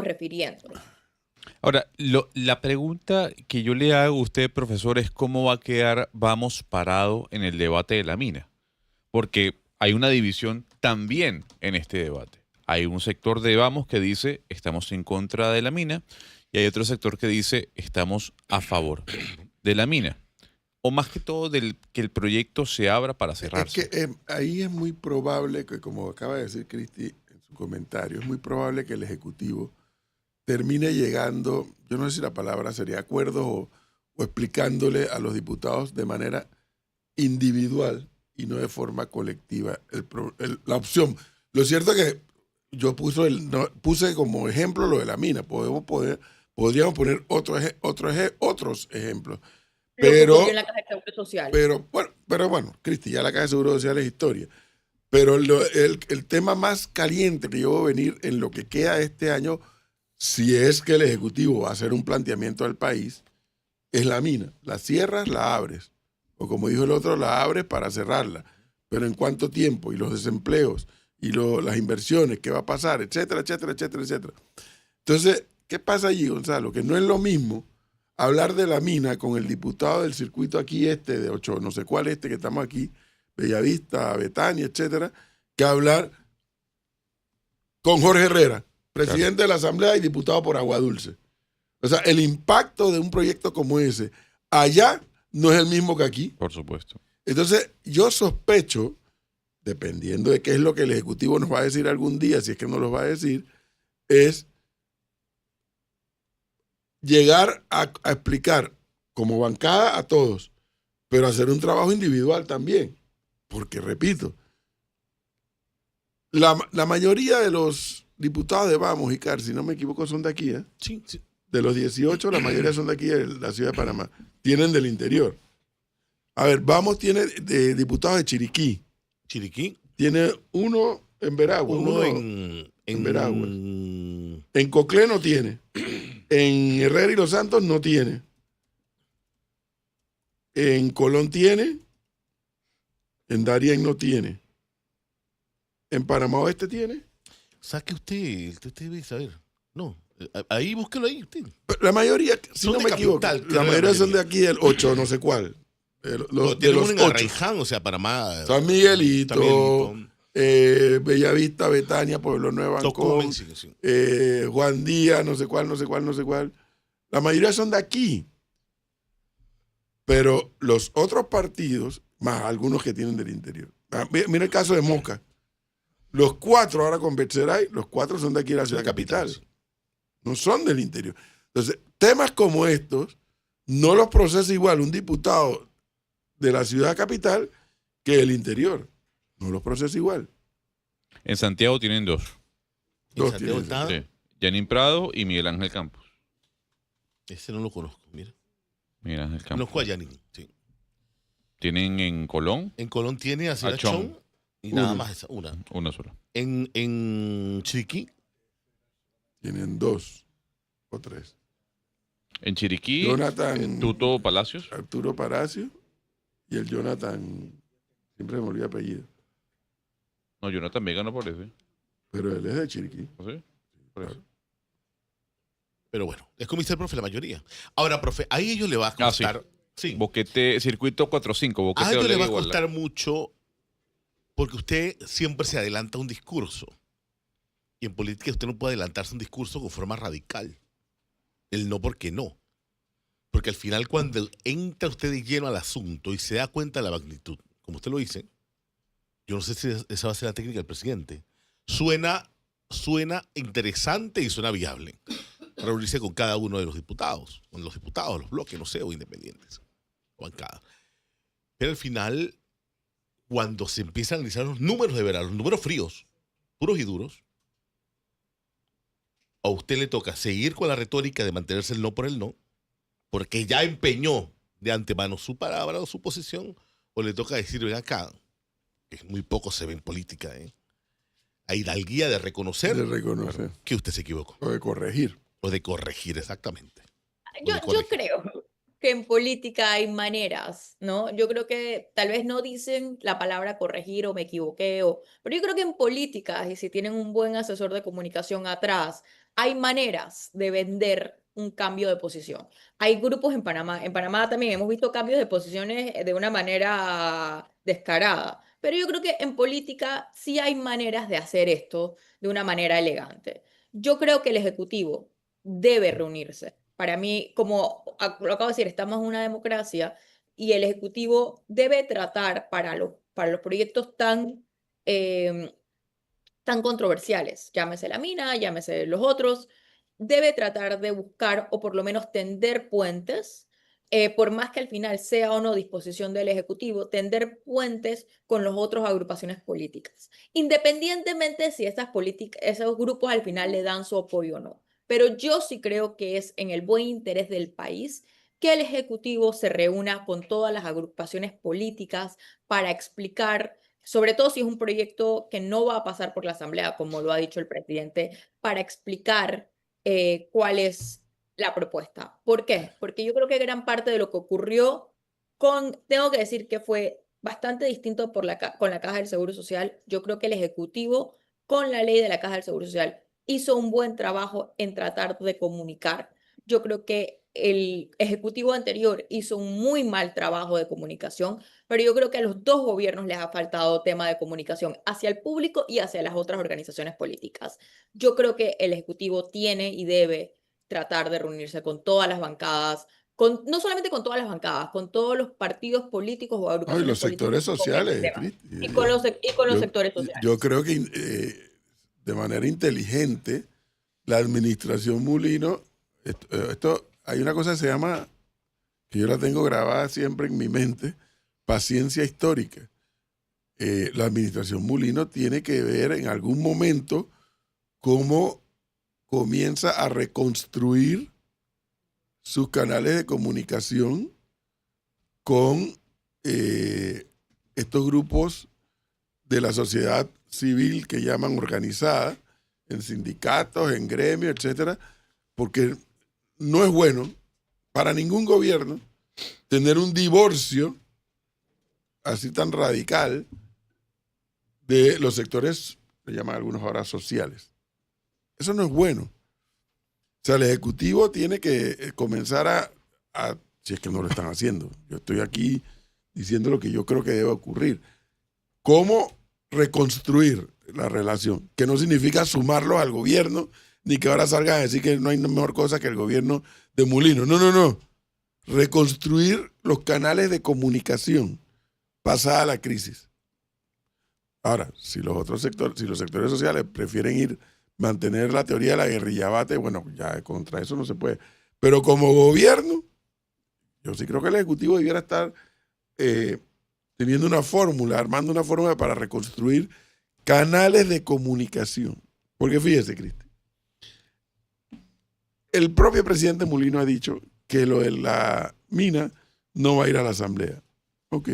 refiriendo. Ahora, la pregunta que yo le hago a usted, profesor, es cómo va a quedar Vamos parado en el debate de la mina. Porque hay una división también en este debate. Hay un sector de Vamos que dice estamos en contra de la mina y hay otro sector que dice estamos a favor de la mina. O más que todo que el proyecto se abra para cerrarse. Es que ahí es muy probable que, como acaba de decir Cristi en su comentario, es muy probable que el Ejecutivo termine llegando, yo no sé si la palabra sería acuerdos o explicándole a los diputados de manera individual y no de forma colectiva la opción. Lo cierto es que yo puse como ejemplo lo de la mina. Podríamos poner otros ejemplos. Pero en la Caja de Seguro Social. Pero bueno, Cristi, ya la Caja de Seguro Social es historia. Pero el tema más caliente que yo voy a venir en lo que queda de este año, si es que el Ejecutivo va a hacer un planteamiento al país, es la mina. La cierras, la abres. O como dijo el otro, la abres para cerrarla. Pero ¿en cuánto tiempo? Y los desempleos, y las inversiones, ¿qué va a pasar? Etcétera, etcétera, etcétera, etcétera. Entonces, ¿qué pasa allí, Gonzalo? Que no es lo mismo hablar de la mina con el diputado del circuito aquí de 8, no sé cuál que estamos aquí, Bellavista, Betania, etcétera, que hablar con Jorge Herrera, presidente de la Asamblea y diputado por Aguadulce. O sea, el impacto de un proyecto como ese allá no es el mismo que aquí. Por supuesto. Entonces, yo sospecho dependiendo de qué es lo que el Ejecutivo nos va a decir algún día, si es que nos lo va a decir, es llegar a explicar como bancada a todos, pero hacer un trabajo individual también. Porque, repito, la mayoría de los diputados de Vamos, Icar, si no me equivoco, son de aquí, ¿eh? Sí, sí. De los 18, la mayoría son de aquí, de la ciudad de Panamá. Tienen del interior. A ver, Vamos tiene diputados de Chiriquí. Chiriquí. Tiene uno en Veraguas. Uno en Veraguas. En Coclé no tiene. En Herrera y Los Santos no tiene. En Colón tiene. En Darién no tiene. En Panamá Oeste tiene. Saque usted debe saber. No, ahí búsquelo ahí usted. La mayoría, si Son no de me equivoco, capital, creo, la la mayoría son de mayoría. aquí del 8, no sé cuál. De los Tenemos en 8. Arraiján, o sea, Panamá. San Miguelito, San Bellavista, Betania, Pueblo Nuevo, Ancón, Tocumen, sí. Juan Díaz, no sé cuál. La mayoría son de aquí. Pero los otros partidos, más algunos que tienen del interior. Mira el caso de Moca. Los 4, ahora con Betzeray, los 4 son de aquí de la ciudad capital. Sí. No son del interior. Entonces, temas como estos no los procesa igual un diputado de la ciudad capital que el interior. No los procesa igual. En Santiago tienen dos. En Dos Santiago tienen. está. Sí. Yanin Prado y Miguel Ángel Campos. Ese no lo conozco, mira. Miguel Ángel Campos. Conozco a Yanin, sí. Tienen en Colón En Colón tiene a Chon. Chon y nada Uno. más esa, una. una sola. En Chiriquí, Tienen 2 o 3. En Chiriquí, Jonathan Tuto Palacios. Arturo Palacio y el Jonathan, siempre me olvidé apellido, No, Jonathan Vega no parece. pero él es de Chiriquí. ¿No sé? Por eso. pero bueno, es como dice el profe, la mayoría. Ahora, profe, ahí ellos le va a sí. costar. Sí. Boquete, circuito 4-5. A Boquete ellos le Olega va a Iguala. costar mucho porque usted siempre se adelanta a un discurso. Y en política usted no puede adelantarse a un discurso con forma radical. El no porque no. Porque al final cuando entra usted de lleno al asunto y se da cuenta de la magnitud, como usted lo dice, yo no sé si esa va a ser la técnica del presidente, suena interesante y suena viable. Reunirse con cada uno de los diputados, los bloques, no sé, o independientes, o bancadas. Pero al final, cuando se empiezan a analizar los números de verdad, los números fríos, puros y duros, a usted le toca seguir con la retórica de mantenerse el no por el no, porque ya empeñó de antemano su palabra o su posición, o le toca decir, ven acá, que muy poco se ve en política, a hidalguía de reconocer De reconocer. que usted se equivocó, O de corregir. o de corregir exactamente. Yo creo que en política hay maneras, ¿no? Yo creo que tal vez no dicen la palabra corregir o me equivoqué, pero yo creo que en política, y si tienen un buen asesor de comunicación atrás, hay maneras de vender un cambio de posición. Hay grupos en Panamá también hemos visto cambios de posiciones de una manera descarada, pero yo creo que en política sí hay maneras de hacer esto de una manera elegante. Yo creo que el Ejecutivo debe reunirse. Para mí, como lo acabo de decir, estamos en una democracia y el Ejecutivo debe tratar para los proyectos tan controversiales, llámese la mina, llámese los otros, debe tratar de buscar o por lo menos tender puentes, por más que al final sea o no disposición del Ejecutivo, tender puentes con las otras agrupaciones políticas, independientemente si esos grupos al final le dan su apoyo o no. Pero yo sí creo que es en el buen interés del país que el Ejecutivo se reúna con todas las agrupaciones políticas para explicar, sobre todo si es un proyecto que no va a pasar por la Asamblea, como lo ha dicho el presidente, para explicar cuál es la propuesta. ¿Por qué? Porque yo creo que gran parte de lo que ocurrió tengo que decir que fue bastante distinto con la Caja del Seguro Social. Yo creo que el Ejecutivo, con la ley de la Caja del Seguro Social, hizo un buen trabajo en tratar de comunicar. Yo creo que el Ejecutivo anterior hizo un muy mal trabajo de comunicación, pero yo creo que a los dos gobiernos les ha faltado tema de comunicación hacia el público y hacia las otras organizaciones políticas. Yo creo que el Ejecutivo tiene y debe tratar de reunirse con todas las bancadas no solamente con todas las bancadas, con todos los partidos políticos o No, y agrupaciones los sectores políticas con este sociales, tema. Cristi. Y con los Yo, sectores sociales. yo creo que de manera inteligente la administración Mulino, hay una cosa que se llama, que yo la tengo grabada siempre en mi mente, paciencia histórica. La administración Mulino tiene que ver en algún momento cómo comienza a reconstruir sus canales de comunicación con estos grupos de la sociedad civil que llaman organizada, en sindicatos, en gremios, etcétera, porque no es bueno para ningún gobierno tener un divorcio así tan radical de los sectores, le llaman algunos ahora sociales. Eso no es bueno. O sea, el Ejecutivo tiene que comenzar si es que no lo están haciendo. Yo estoy aquí diciendo lo que yo creo que debe ocurrir. ¿Cómo reconstruir la relación? Que no significa sumarlos al gobierno, ni que ahora salgan a decir que no hay mejor cosa que el gobierno de Mulino. No. Reconstruir los canales de comunicación pasada la crisis. Ahora, si los sectores sociales prefieren mantener la teoría de la guerrilla bate, bueno, ya contra eso no se puede. Pero como gobierno, yo sí creo que el Ejecutivo debiera estar teniendo una fórmula, armando una fórmula para reconstruir canales de comunicación. Porque fíjese, Cristi, el propio presidente Mulino ha dicho que lo de la mina no va a ir a la Asamblea. Ok.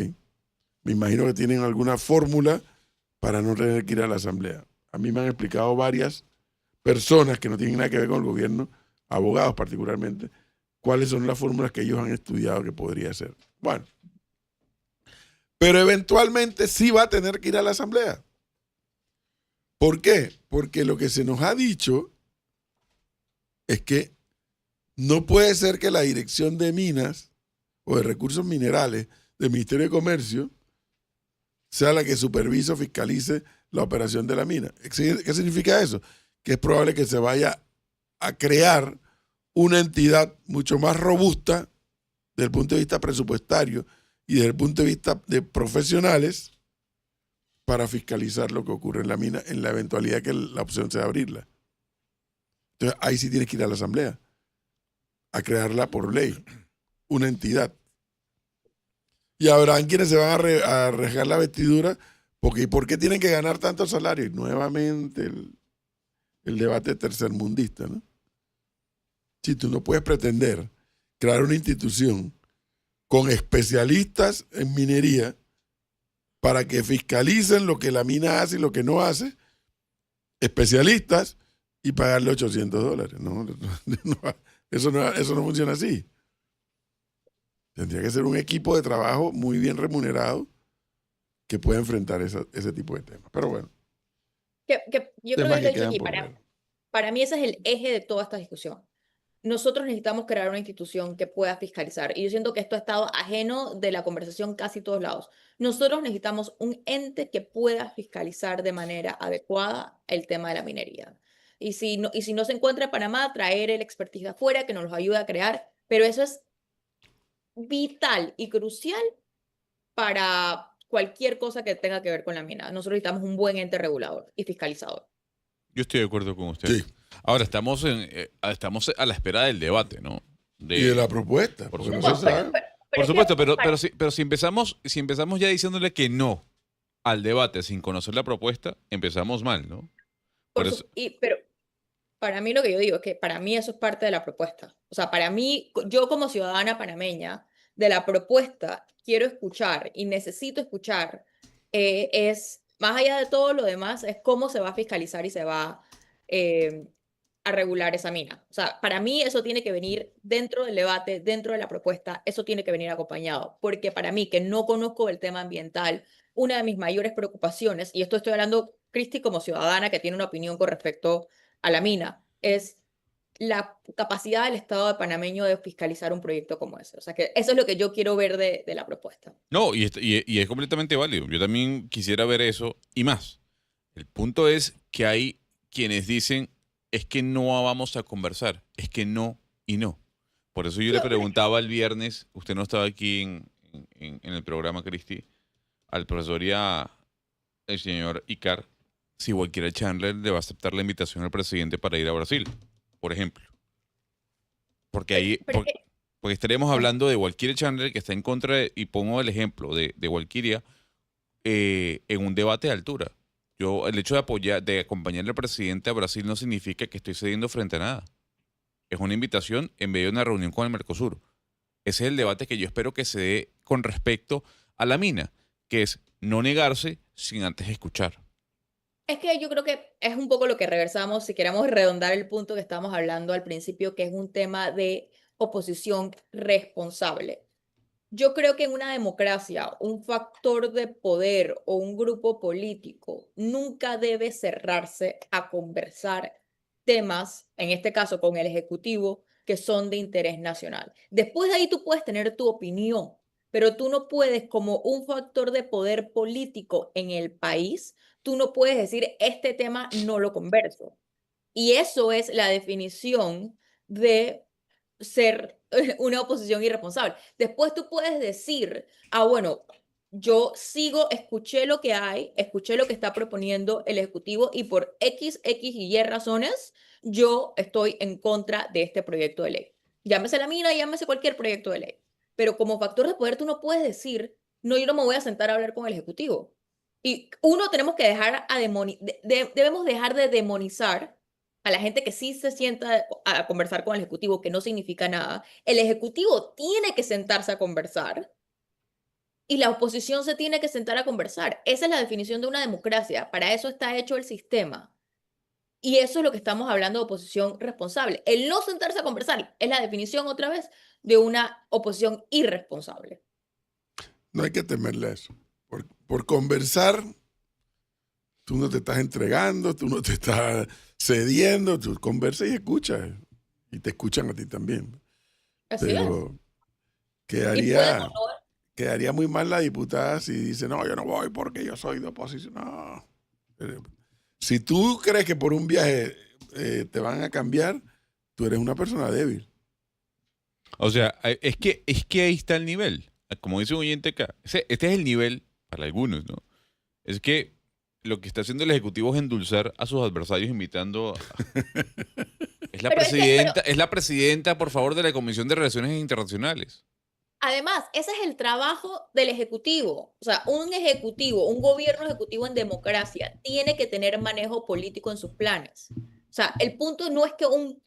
Me imagino que tienen alguna fórmula para no tener que ir a la Asamblea. A mí me han explicado varias personas que no tienen nada que ver con el gobierno, abogados particularmente, cuáles son las fórmulas que ellos han estudiado que podría ser. Bueno, pero eventualmente sí va a tener que ir a la Asamblea. ¿Por qué? Porque lo que se nos ha dicho es que no puede ser que la Dirección de Minas o de Recursos Minerales del Ministerio de Comercio sea la que supervise o fiscalice la operación de la mina. ¿Qué significa eso? Que es probable que se vaya a crear una entidad mucho más robusta desde el punto de vista presupuestario y desde el punto de vista de profesionales para fiscalizar lo que ocurre en la mina en la eventualidad que la opción sea abrirla. Entonces ahí sí tienes que ir a la Asamblea a crearla por ley, una entidad. Y habrán quienes se van a arriesgar la vestidura porque ¿por qué tienen que ganar tanto salario? Y nuevamente el debate tercermundista, ¿no? Si tú no puedes pretender crear una institución con especialistas en minería para que fiscalicen lo que la mina hace y lo que no hace, especialistas, y pagarle $800. No, eso no funciona así. Tendría que ser un equipo de trabajo muy bien remunerado que pueda enfrentar ese tipo de temas. Pero bueno. Yo creo temas que lo he que dicho quedan aquí, por ver. para mí ese es el eje de toda esta discusión. Nosotros necesitamos crear una institución que pueda fiscalizar. Y yo siento que esto ha estado ajeno de la conversación casi todos lados. Nosotros necesitamos un ente que pueda fiscalizar de manera adecuada el tema de la minería. Y si no se encuentra en Panamá, traer el expertise de afuera que nos los ayude a crear. Pero eso es vital y crucial para cualquier cosa que tenga que ver con la mina. Nosotros necesitamos un buen ente regulador y fiscalizador. Yo estoy de acuerdo con usted. Sí. Ahora, estamos a la espera del debate, ¿no? Y de la propuesta. Por porque no supuesto. se sabe. Por es supuesto, que pero si empezamos ya diciéndole que no al debate sin conocer la propuesta, empezamos mal, ¿no? Por eso, pero para mí lo que yo digo es que para mí eso es parte de la propuesta. O sea, para mí, yo como ciudadana panameña, de la propuesta quiero escuchar y necesito escuchar, es, más allá de todo lo demás, es cómo se va a fiscalizar y se va a regular esa mina. O sea, para mí eso tiene que venir dentro del debate, dentro de la propuesta, eso tiene que venir acompañado. Porque para mí, que no conozco el tema ambiental, una de mis mayores preocupaciones, y esto estoy hablando, Cristi, como ciudadana que tiene una opinión con respecto a la mina, es la capacidad del Estado panameño de fiscalizar un proyecto como ese. O sea, que eso es lo que yo quiero ver de la propuesta. no, y es completamente válido. Yo también quisiera ver eso y más. El punto es que hay quienes dicen, es que no vamos a conversar, es que no y no. Por eso yo le preguntaba el viernes, usted no estaba aquí en el programa, Cristi, al profesor y al señor Icar, si Walker Chandler le va a aceptar la invitación al presidente para ir a Brasil, por ejemplo. Porque ahí, Pero es que- porque estaremos hablando de Walker Chandler, que está en contra, y pongo el ejemplo de Walkiria, en un debate de altura. El hecho de apoyar, de acompañarle al presidente a Brasil no significa que estoy cediendo frente a nada. Es una invitación en medio de una reunión con el Mercosur. Ese es el debate que yo espero que se dé con respecto a la mina, que es no negarse sin antes escuchar. Es que yo creo que es un poco lo que regresamos, si queremos redondar el punto que estábamos hablando al principio, que es un tema de oposición responsable. Yo creo que en una democracia, un factor de poder o un grupo político nunca debe cerrarse a conversar temas, en este caso con el Ejecutivo, que son de interés nacional. Después de ahí tú puedes tener tu opinión, pero tú no puedes, como un factor de poder político en el país, tú no puedes decir, este tema no lo converso. Y eso es la definición de ser una oposición irresponsable. Después tú puedes decir, bueno, yo escuché lo que hay, escuché lo que está proponiendo el Ejecutivo y por X y Y razones, yo estoy en contra de este proyecto de ley. Llámese la mina, llámese cualquier proyecto de ley. Pero como factor de poder tú no puedes decir, no, yo no me voy a sentar a hablar con el Ejecutivo. Y tenemos que dejar debemos dejar de demonizar a la gente que sí se sienta a conversar con el Ejecutivo, que no significa nada. El Ejecutivo tiene que sentarse a conversar y la oposición se tiene que sentar a conversar. Esa es la definición de una democracia. Para eso está hecho el sistema. Y eso es lo que estamos hablando de oposición responsable. El no sentarse a conversar es la definición otra vez de una oposición irresponsable. No hay que temerle a eso. Por conversar, tú no te estás entregando, tú no te estás cediendo, tú conversas y escuchas. Y te escuchan a ti también. Así Pero quedaría muy mal la diputada si dice, no, yo no voy porque yo soy de oposición. No. Si tú crees que por un viaje te van a cambiar, tú eres una persona débil. O sea, es que ahí está el nivel. Como dice un oyente acá, este es el nivel para algunos, ¿no? Es que lo que está haciendo el Ejecutivo es endulzar a sus adversarios invitando es la presidenta, por favor, de la Comisión de Relaciones Internacionales. Además, ese es el trabajo del Ejecutivo. O sea, un gobierno ejecutivo en democracia tiene que tener manejo político en sus planes. O sea, el punto no es que un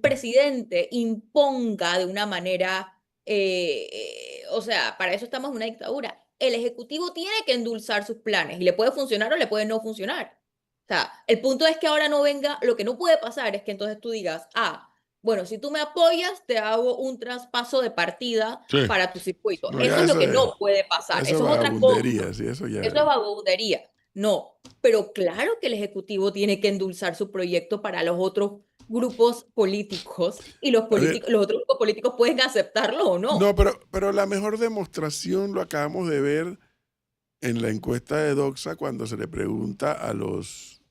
presidente imponga de una manera, o sea, para eso estamos en una dictadura. El Ejecutivo tiene que endulzar sus planes y le puede funcionar o le puede no funcionar. O sea, el punto es que ahora no venga, lo que no puede pasar es que entonces tú digas, bueno, si tú me apoyas, te hago un traspaso de partida para tu circuito. No, eso es lo que no puede pasar. Eso es otra cosa. Sí, eso ya. Eso es vagabundería. No, pero claro que el Ejecutivo tiene que endulzar su proyecto para los otros grupos políticos y los otros grupos políticos pueden aceptarlo o no. No, pero la mejor demostración lo acabamos de ver en la encuesta de Doxa cuando se le pregunta a los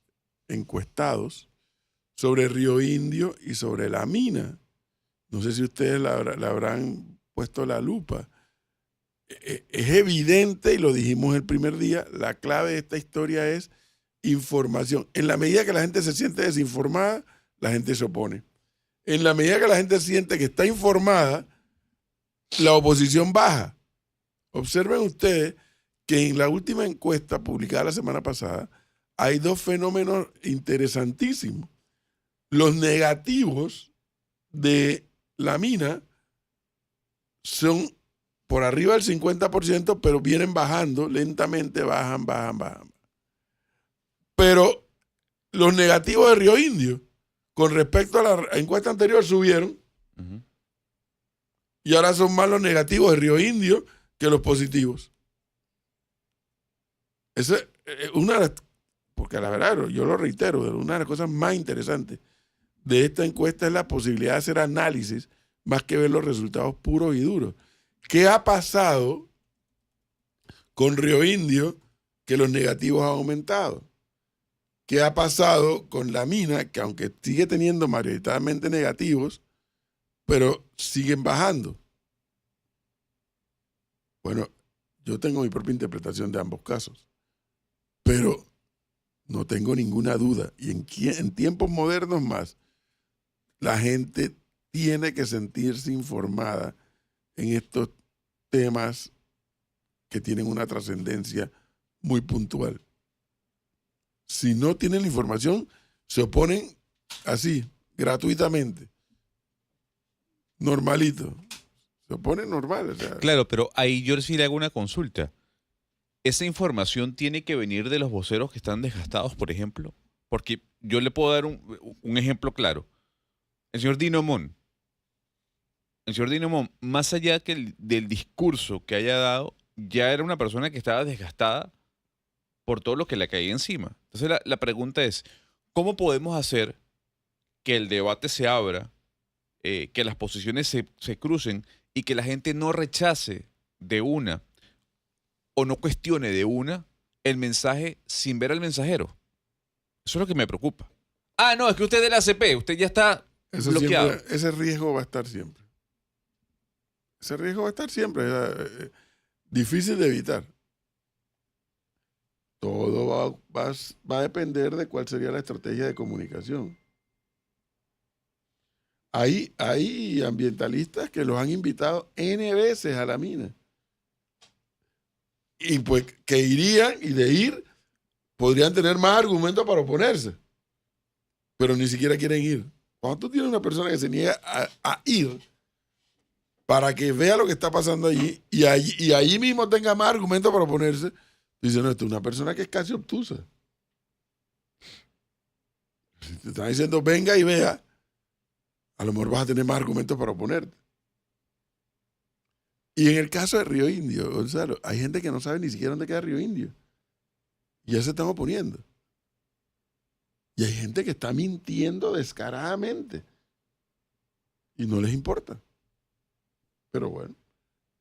encuestados sobre Río Indio y sobre la mina. No sé si ustedes la habrán puesto la lupa. Es evidente, y lo dijimos el primer día, la clave de esta historia es información. En la medida que la gente se siente desinformada, la gente se opone. En la medida que la gente siente que está informada, la oposición baja. Observen ustedes que en la última encuesta publicada la semana pasada hay dos fenómenos interesantísimos. Los negativos de la mina son por arriba del 50%, pero vienen bajando, lentamente bajan. Pero los negativos de Río Indio, con respecto a la encuesta anterior, subieron. Uh-huh. Y ahora son más los negativos de Río Indio que los positivos. Esa es una de las, porque la verdad, yo lo reitero, una de las cosas más interesantes de esta encuesta es la posibilidad de hacer análisis más que ver los resultados puros y duros. ¿Qué ha pasado con Río Indio que los negativos han aumentado? ¿Qué ha pasado con la mina que aunque sigue teniendo mayoritariamente negativos, pero siguen bajando. Bueno, yo tengo mi propia interpretación de ambos casos, pero no tengo ninguna duda, y en tiempos modernos más, la gente tiene que sentirse informada en estos temas que tienen una trascendencia muy puntual. Si no tienen la información, se oponen así, gratuitamente. Normalito. Se oponen normal. O sea, Claro, pero ahí yo sí le hago una consulta. ¿Esa información tiene que venir de los voceros que están desgastados, por ejemplo? Porque yo le puedo dar un ejemplo claro. El señor Dino Mon, más allá del discurso que haya dado, ya era una persona que estaba desgastada por todo lo que le caía encima. Entonces la pregunta es, ¿cómo podemos hacer que el debate se abra, que las posiciones se crucen y que la gente no rechace de una o no cuestione de una el mensaje sin ver al mensajero? Eso es lo que me preocupa. Ah, no, es que usted es del ACP, usted ya está eso bloqueado. ese riesgo va a estar siempre. Ese riesgo va a estar siempre. Difícil de evitar. Todo va a depender de cuál sería la estrategia de comunicación. Hay ambientalistas que los han invitado N veces a la mina. Y pues que irían, y de ir podrían tener más argumentos para oponerse. Pero ni siquiera quieren ir. Cuando tú tienes una persona que se niega a ir para que vea lo que está pasando allí y allí mismo tenga más argumentos para oponerse, dice, no, esto es una persona que es casi obtusa. Si te están diciendo, venga y vea, a lo mejor vas a tener más argumentos para oponerte. Y en el caso de Río Indio, Gonzalo, hay gente que no sabe ni siquiera dónde queda Río Indio. Y ya se están oponiendo. Y hay gente que está mintiendo descaradamente. Y no les importa. Pero bueno.